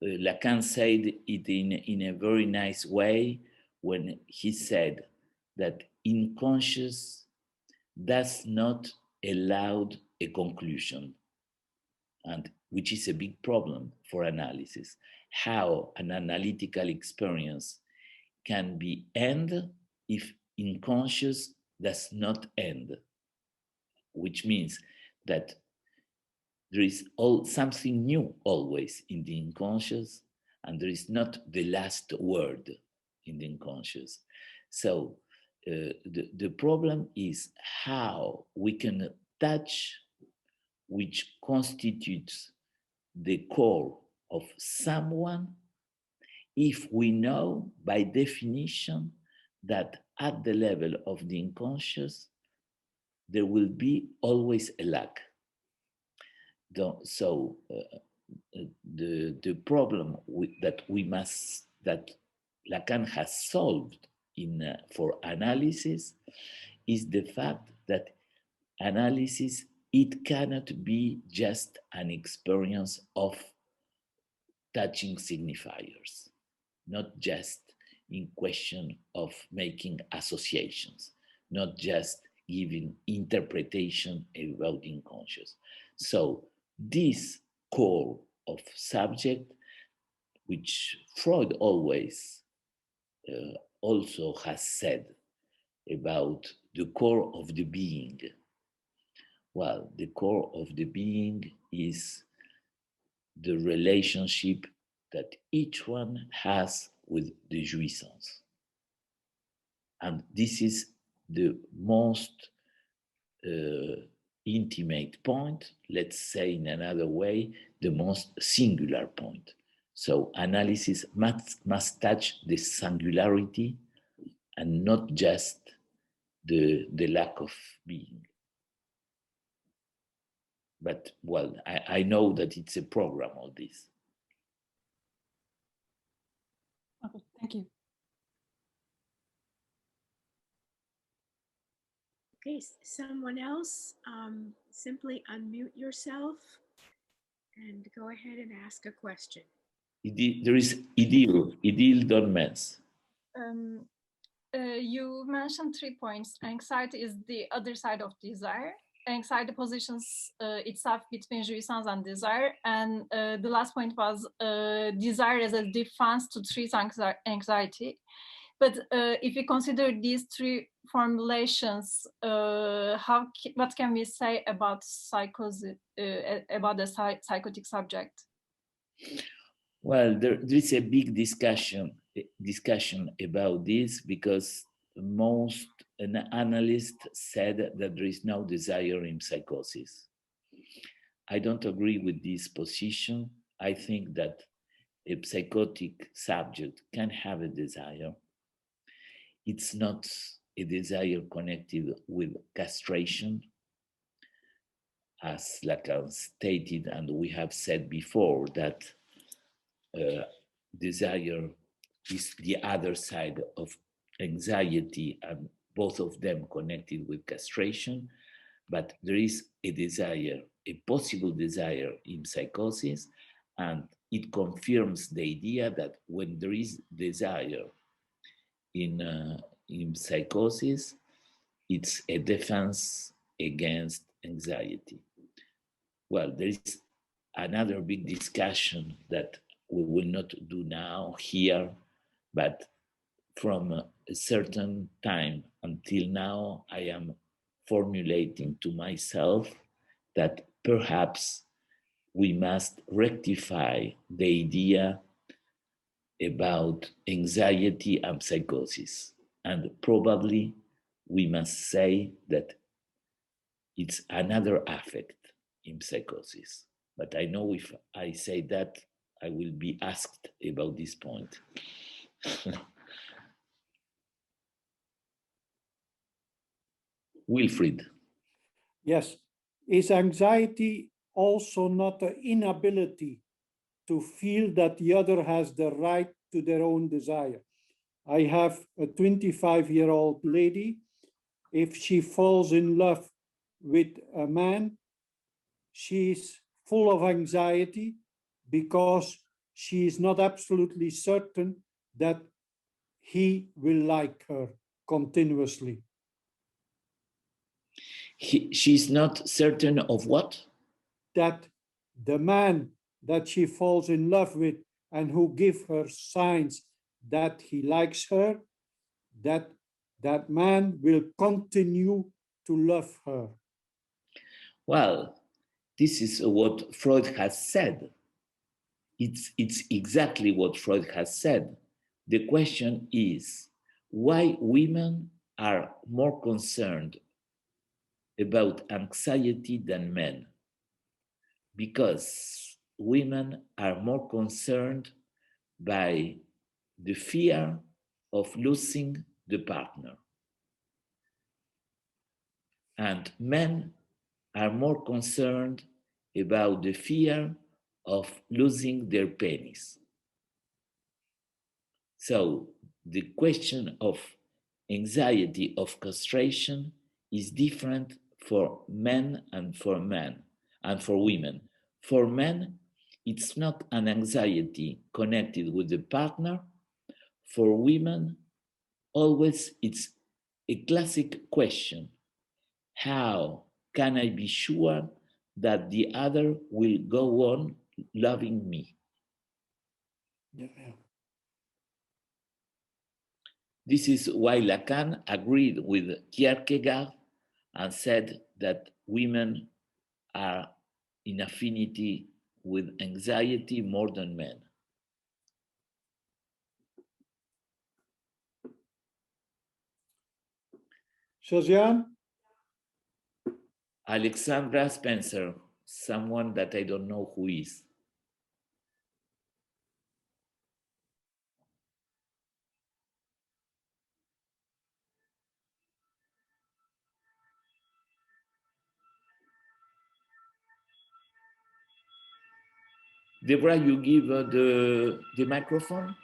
Lacan said it in a very nice way when he said that unconscious does not allow a conclusion, and which is a big problem for analysis. How an analytical experience can be end if unconscious does not end, which means that there is something new always in the unconscious, and there is not the last word in the unconscious. So the problem is how we can touch which constitutes the core of someone if we know by definition that at the level of the unconscious there will be always a lack. So the problem that Lacan has solved for analysis is the fact that analysis, it cannot be just an experience of touching signifiers, not just in question of making associations, not just giving interpretation about the unconscious. So this core of subject, which Freud always also has said about the core of the being. Well, the core of the being is the relationship that each one has with the jouissance. And this is the most intimate point, let's say in another way, the most singular point. So analysis must touch the singularity and not just the lack of being. But well, I know that it's a program, all this. Okay, thank you. Okay, someone else, simply unmute yourself and go ahead and ask a question. There is Idil Dormez. You mentioned 3 points. Anxiety is the other side of desire. Anxiety positions itself between jouissance and desire. And the last point was desire as a defense to treat anxiety. But if we consider these 3 formulations, what can we say about psychosis, about the psychotic subject? Well, there is a big discussion about this because most analysts said that there is no desire in psychosis. I don't agree with this position. I think that a psychotic subject can have a desire. It's not a desire connected with castration, as Lacan stated, and we have said before that desire is the other side of anxiety, and both of them connected with castration. But there is a desire, a possible desire in psychosis, and it confirms the idea that when there is desire in psychosis, it's a defense against anxiety. Well, there is another big discussion that we will not do now here, but from a certain time until now, I am formulating to myself that perhaps we must rectify the idea about anxiety and psychosis. And probably we must say that it's another affect in psychosis. But I know if I say that, I will be asked about this point. Wilfried. Yes. Is anxiety also not an inability to feel that the other has the right to their own desire? I have a 25-year-old lady. If she falls in love with a man, she's full of anxiety because she is not absolutely certain that he will like her continuously. She's not certain of what? That the man that she falls in love with and who give her signs that he likes her, that man will continue to love her. Well, this is what Freud has said. It's exactly what Freud has said. The question is why women are more concerned about anxiety than men. Because women are more concerned by the fear of losing the partner. And men are more concerned about the fear of losing their penis. So the question of anxiety of castration is different for men and for women. For men, it's not an anxiety connected with the partner. For women, always it's a classic question. How can I be sure that the other will go on loving me? Yeah. This is why Lacan agreed with Kierkegaard and said that women are in affinity with anxiety more than men. Josiane? Alexandra Spencer, someone that I don't know who is. Deborah, you give the microphone?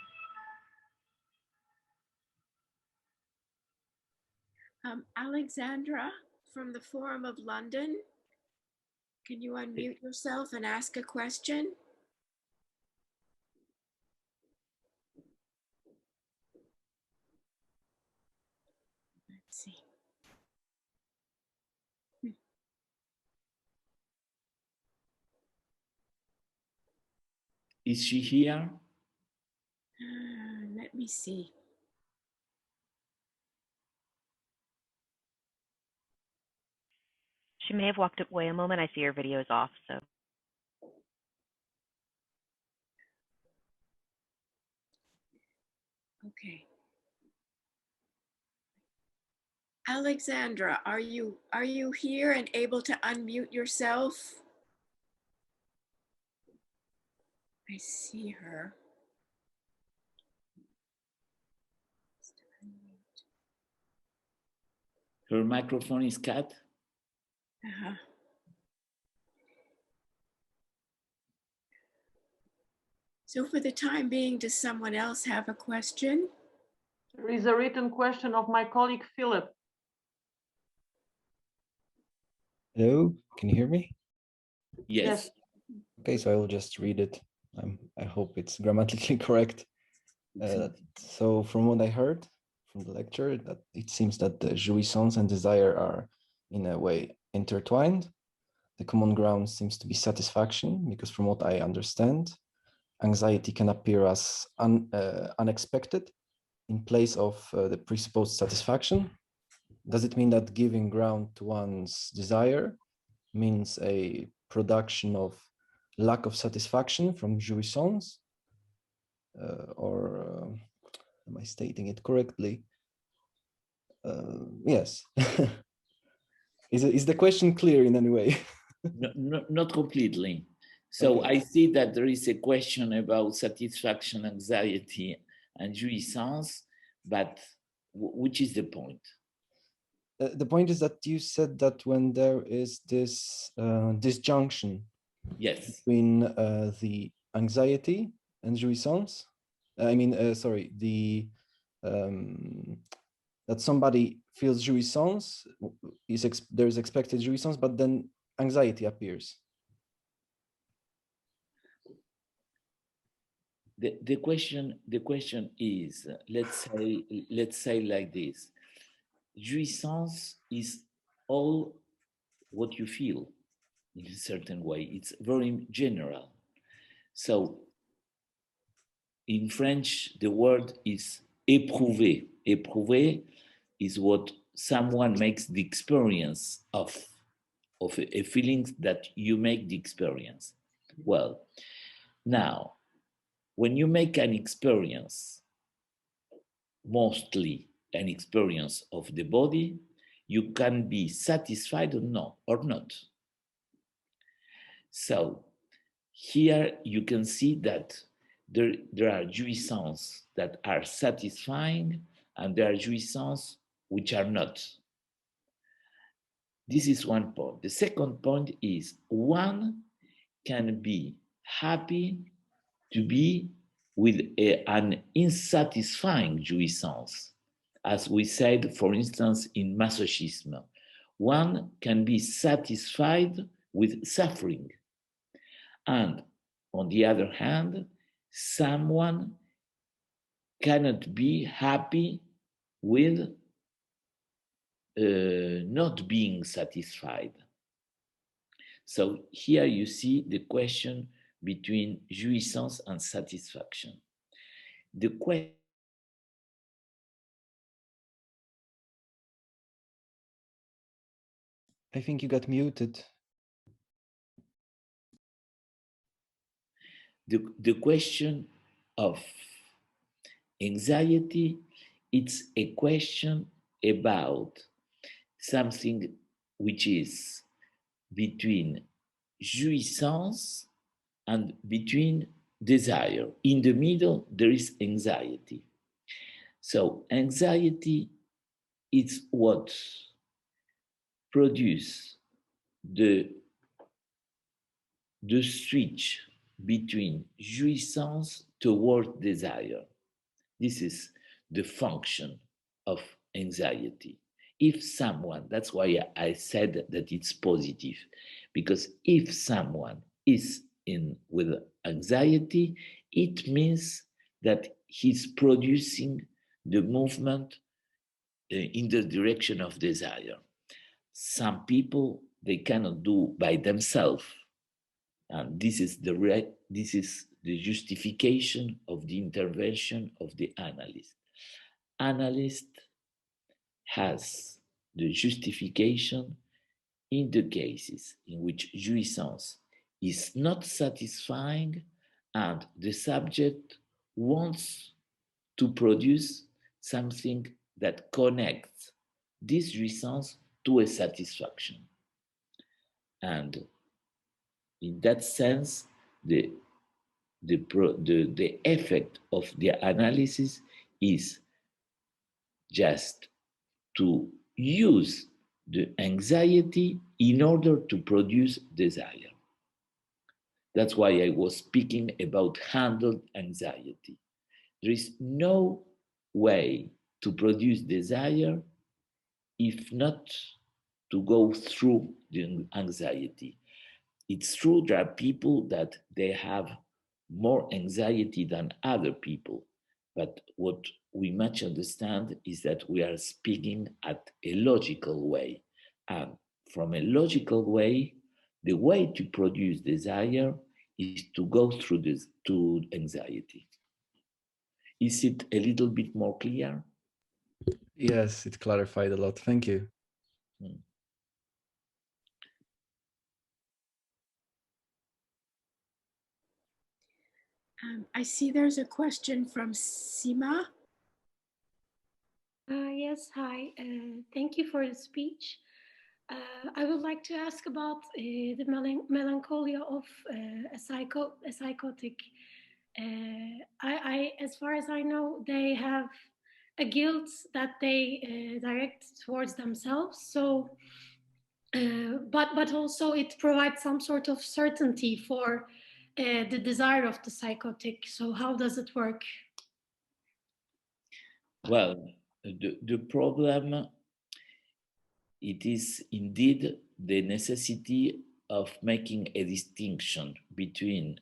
Alexandra from the Forum of London, can you unmute yourself and ask a question? Let's see. Is she here? Let me see. She may have walked away a moment. I see her video is off, so. Okay. Alexandra, are you here and able to unmute yourself? I see her. Her microphone is cut. Uh-huh. So for the time being, does someone else have a question? There is a written question of my colleague Philip. Hello, can you hear me? Yes. Okay, so I will just read it. I hope it's grammatically correct. So from what I heard from the lecture, that it seems that the jouissance and desire are in a way intertwined. The common ground seems to be satisfaction, because from what I understand, anxiety can appear as unexpected in place of the presupposed satisfaction. Does it mean that giving ground to one's desire means a production of lack of satisfaction from jouissance? Or am I stating it correctly? Yes. Is the question clear in any way? Not completely. So Okay. I see that there is a question about satisfaction, anxiety, and jouissance, but which is the point? The point is that you said that when there is this disjunction Yes. between the anxiety and jouissance, sorry, that somebody feels jouissance, there's expected jouissance, but then anxiety appears. The question is, let's say like this: jouissance is all what you feel in a certain way. It's very general. So in French, the word is éprouver. Éprouver is what someone makes the experience of a feeling that you make the experience. Well, now, when you make an experience, mostly an experience of the body, you can be satisfied or not. So here you can see that there are jouissances that are satisfying and there are jouissances which are not. This is one point. The second point is one can be happy to be with an unsatisfying jouissance. As we said, for instance, in masochism, one can be satisfied with suffering. And on the other hand, someone cannot be happy with not being satisfied. So here you see the question between jouissance and satisfaction. The question I think you got muted. The question of anxiety, it's a question about something which is between jouissance and between desire. In the middle, there is anxiety. So anxiety is what produces the switch between jouissance toward desire. This is the function of anxiety. If someone, that's why I said that it's positive, because if someone is with anxiety, it means that he's producing the movement in the direction of desire. Some people, they cannot do by themselves. And this is the justification of the intervention of the analyst. Analyst has the justification in the cases in which jouissance is not satisfying and the subject wants to produce something that connects this jouissance to a satisfaction. And in that sense, the effect of the analysis is just to use the anxiety in order to produce desire. That's why I was speaking about handled anxiety. There is no way to produce desire if not to go through the anxiety. It's true there are people that they have more anxiety than other people, but what we must understand is that we are speaking at a logical way. And from a logical way, the way to produce desire is to go through this to anxiety. Is it a little bit more clear? Yes, it clarified a lot. Thank you. I see there's a question from Sima. Yes, hi. Thank you for the speech. I would like to ask about the melancholia of a psychotic. As far as I know, they have a guilt that they direct towards themselves. So, but also it provides some sort of certainty for the desire of the psychotic. So, how does it work? Well, the problem, it is indeed the necessity of making a distinction between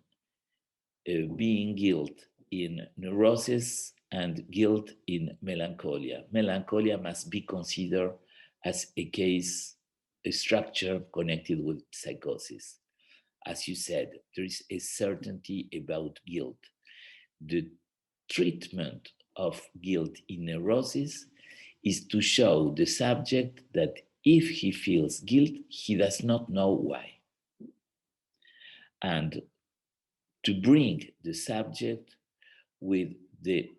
being guilt in neurosis and guilt in melancholia. Melancholia must be considered as a case, a structure connected with psychosis. As you said, there is a certainty about guilt. The treatment of guilt in neurosis is to show the subject that if he feels guilt, he does not know why. And to bring the subject with the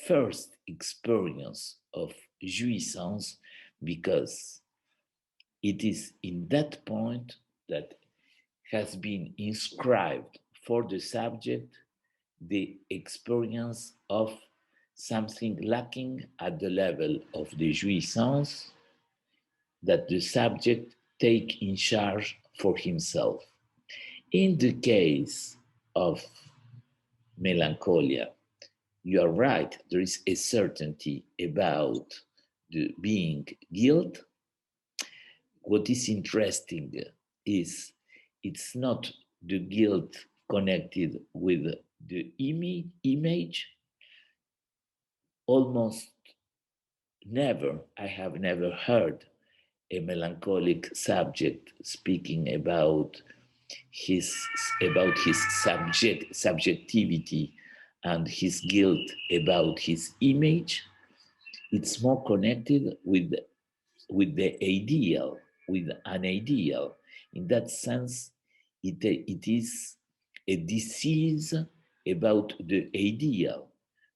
first experience of jouissance, because it is in that point that has been inscribed for the subject the experience of something lacking at the level of the jouissance that the subject take in charge for himself. In the case of melancholia, you are right, there is a certainty about the being guilt. What is interesting is it's not the guilt connected with the image. Almost never, I have never heard a melancholic subject speaking about his subjectivity and his guilt about his image. It's more connected with the ideal, with an ideal. In that sense, it is a disease about the ideal.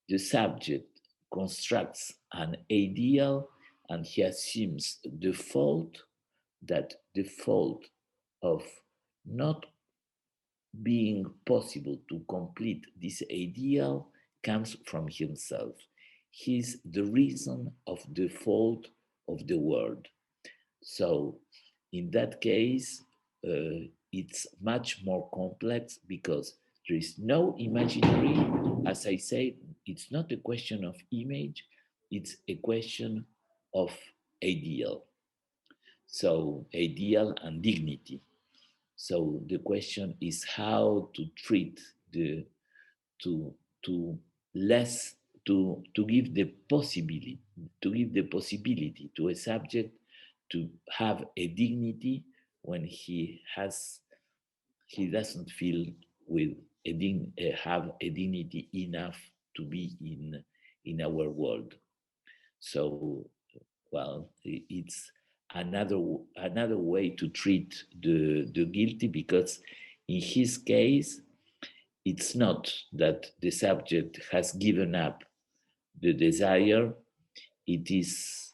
The subject constructs an ideal and he assumes the fault of not being possible to complete this ideal comes from himself. He's the reason of the fault of the world. So in that case, it's much more complex because there is no imaginary. As I say, it's not a question of image, it's a question of ideal. So ideal and dignity. So the question is how to treat to give the possibility to a subject to have a dignity when he doesn't feel have a dignity enough to be in our world. So, well, it's another way to treat the guilty, because in his case, it's not that the subject has given up the desire, it is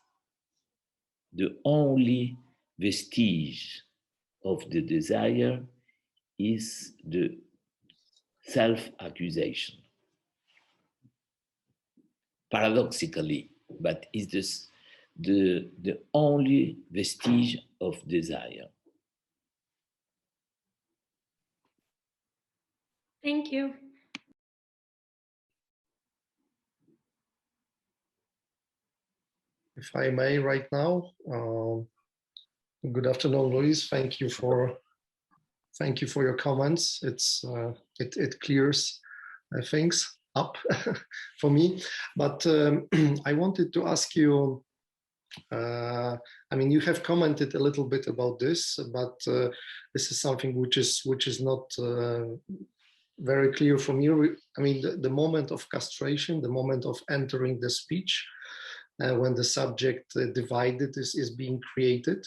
the only vestige of the desire is the self-accusation. Paradoxically, but it's just the only vestige of desire. Thank you. If I may, right now, good afternoon, Luis. Thank you for your comments. It clears things up for me. But I wanted to ask you. I mean, you have commented a little bit about this, but this is something which is not very clear for me. I mean, the moment of castration, the moment of entering the speech, when the subject divided is being created,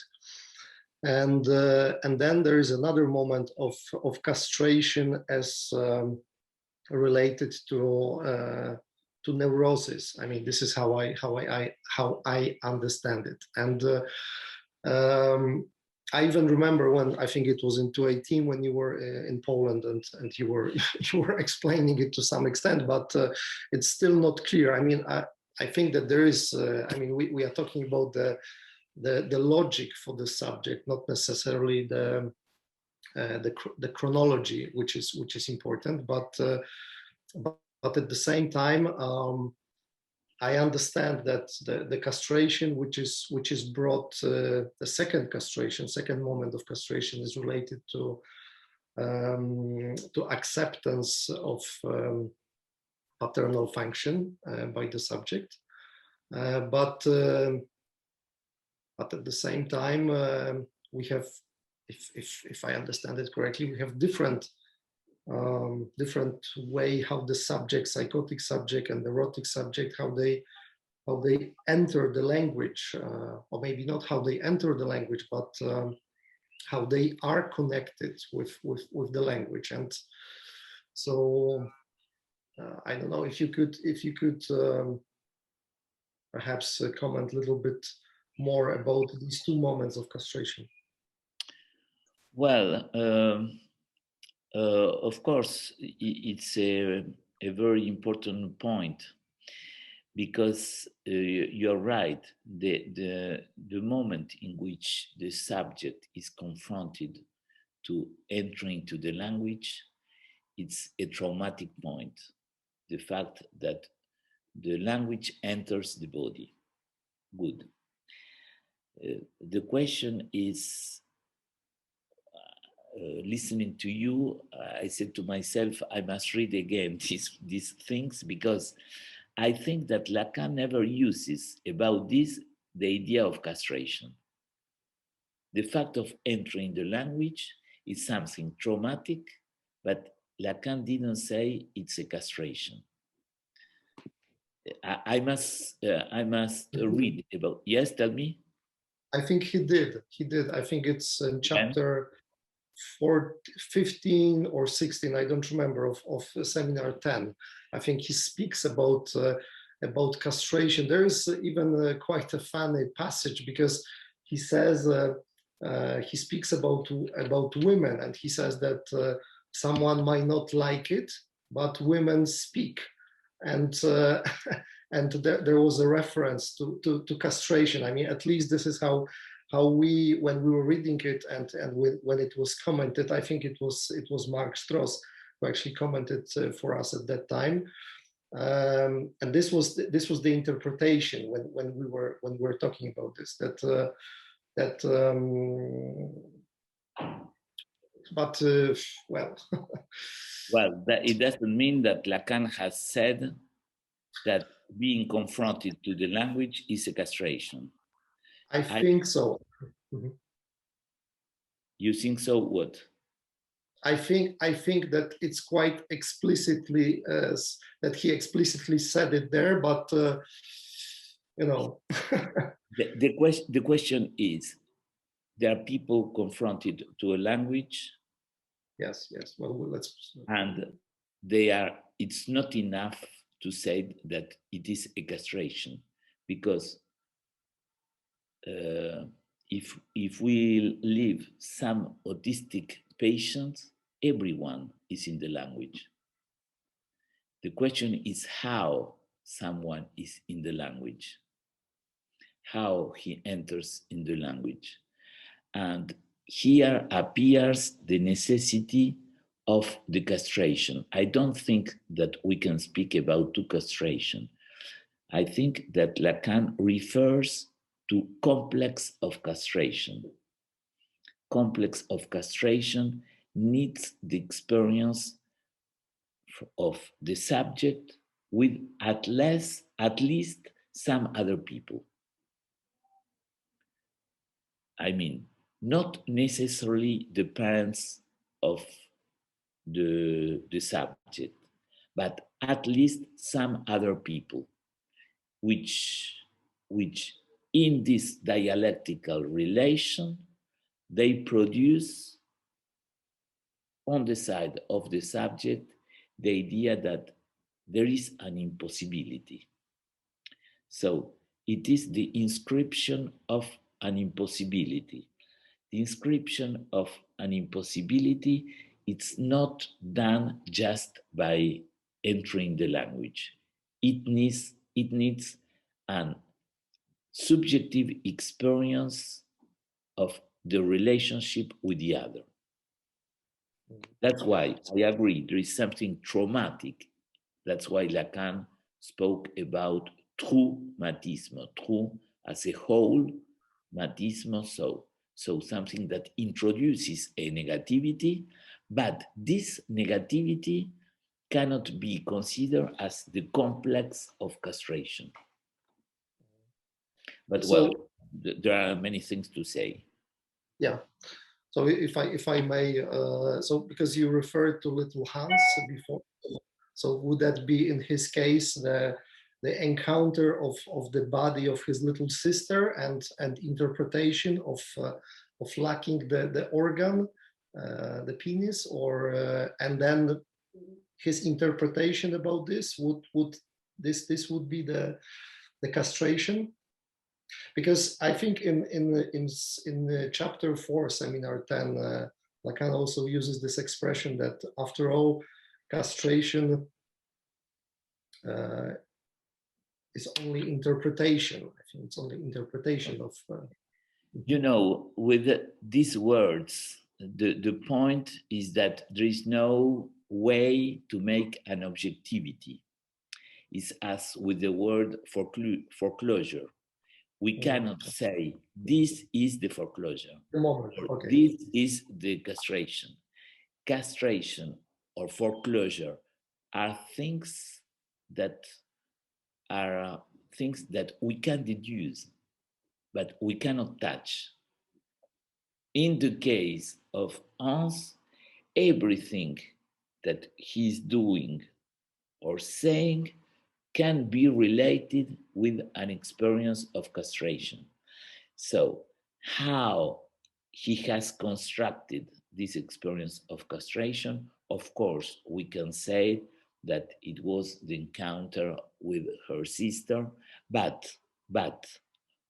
and then there is another moment of castration as related to neurosis. I mean, this is how I understand it. And I even remember when, I think it was in 2018 when you were in Poland and you were explaining it to some extent, but it's still not clear. I mean, I think that there is. I mean, we are talking about the logic for the subject, not necessarily the chronology, which is important, but at the same time, I understand that the castration, which is brought, the second moment of castration, is related to acceptance of paternal function by the subject, but at the same time, we have, if I understand it correctly, we have different way how the subject, psychotic subject and erotic subject, how they enter the language, or maybe not how they enter the language, but how they are connected with the language. And so I don't know if you could perhaps comment a little bit more about these two moments of castration. Well, of course, it's a very important point, because you're right. The moment in which the subject is confronted to entering into the language, it's a traumatic point. The fact that the language enters the body. Good. The question is, listening to you, I said to myself, I must read again these things, because I think that Lacan never uses about this the idea of castration. The fact of entering the language is something traumatic, but Lacan didn't say it's a castration. I must read about. Yes, tell me. I think he did. I think it's in chapter 15 or 16. I don't remember of seminar 10. I think he speaks about castration. There is even quite a funny passage, because he says he speaks about women, and he says that someone might not like it, but women speak. And and there was a reference to castration. I mean, at least this is how we, when we were reading it and when it was commented, I think it was Mark Strauss who actually commented for us at that time. And this was the interpretation when we were talking about this. Well. Well, it doesn't mean that Lacan has said that being confronted to the language is a castration. I think so. Mm-hmm. You think so? What? I think that it's quite explicitly that he explicitly said it there, but you know. the question is, there are people confronted to a language. Yes. Well, let's. And it's not enough to say that it is a castration, because if we leave some autistic patients, everyone is in the language. The question is how someone is in the language. how he enters in the language. And here appears the necessity of the castration. I don't think that we can speak about two castration. I think that Lacan refers to complex of castration. Complex of castration needs the experience of the subject with at least some other people. I mean, not necessarily the parents of the subject, but at least some other people, which in this dialectical relation, they produce on the side of the subject the idea that there is an impossibility. So it is the inscription of an impossibility. The inscription of an impossibility, it's not done just by entering the language. It needs an subjective experience of the relationship with the other. That's why I agree, there is something traumatic. That's why Lacan spoke about traumatisme, true as a whole, matismo, so something that introduces a negativity, but this negativity cannot be considered as the complex of castration. But well, there are many things to say. Yeah. So if I may, so because you referred to little Hans before, so would that be in his case the encounter of the body of his little sister and interpretation of lacking the organ, the penis, or and then his interpretation about this would this would be the castration? Because I think in chapter 4, seminar 10, Lacan also uses this expression that after all, castration is only interpretation. I think it's only interpretation of. You know, with these words, the point is that there is no way to make an objectivity. It's as with the word foreclosure. We cannot say this is the foreclosure, or this is the castration. Castration or foreclosure are things that we can deduce, but we cannot touch. In the case of Hans, everything that he's doing or saying can be related with an experience of castration. So how he has constructed this experience of castration, of course, we can say that it was the encounter with her sister, but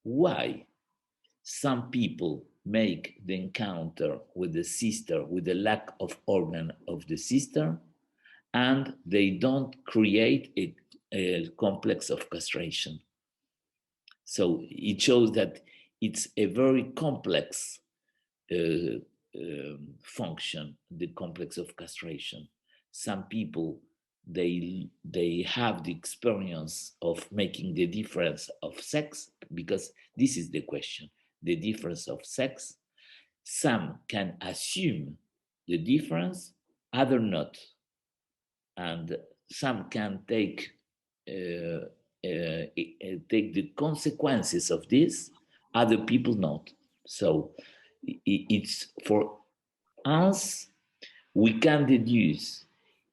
why some people make the encounter with the sister, with the lack of organ of the sister, and they don't create a complex of castration. So it shows that it's a very complex function, the complex of castration. Some people, they have the experience of making the difference of sex, because this is the question, the difference of sex. Some can assume the difference, other not. And some can take the consequences of this, other people not. So it's for us, we can deduce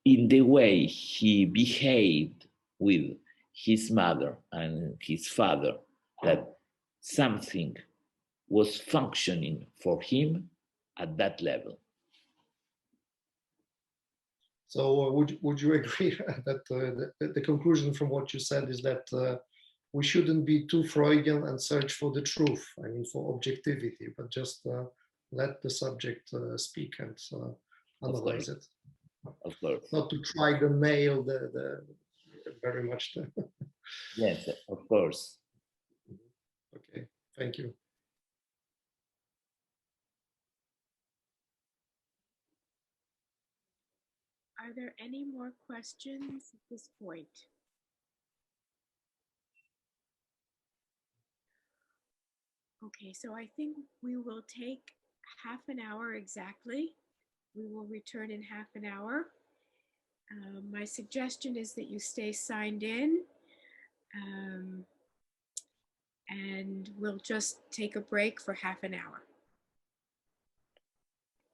in the way he behaved with his mother and his father that something was functioning for him at that level. So would you agree that the conclusion from what you said is that we shouldn't be too Freudian and search for the truth, I mean, for objectivity, but just let the subject speak and analyze it? Of course. Not to try to nail the very much the... Yes, of course. Okay, thank you. Are there any more questions at this point? Okay, so I think we will take half an hour exactly. We will return in half an hour. My suggestion is that you stay signed in, and we'll just take a break for half an hour.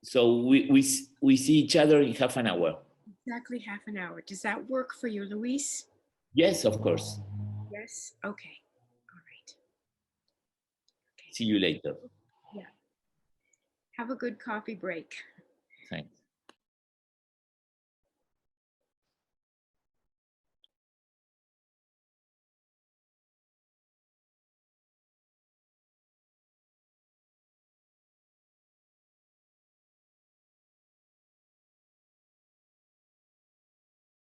So we see each other in half an hour. Exactly half an hour. Does that work for you, Luis? Yes, of course. Yes? Okay. All right. See you later. Yeah. Have a good coffee break. Thanks.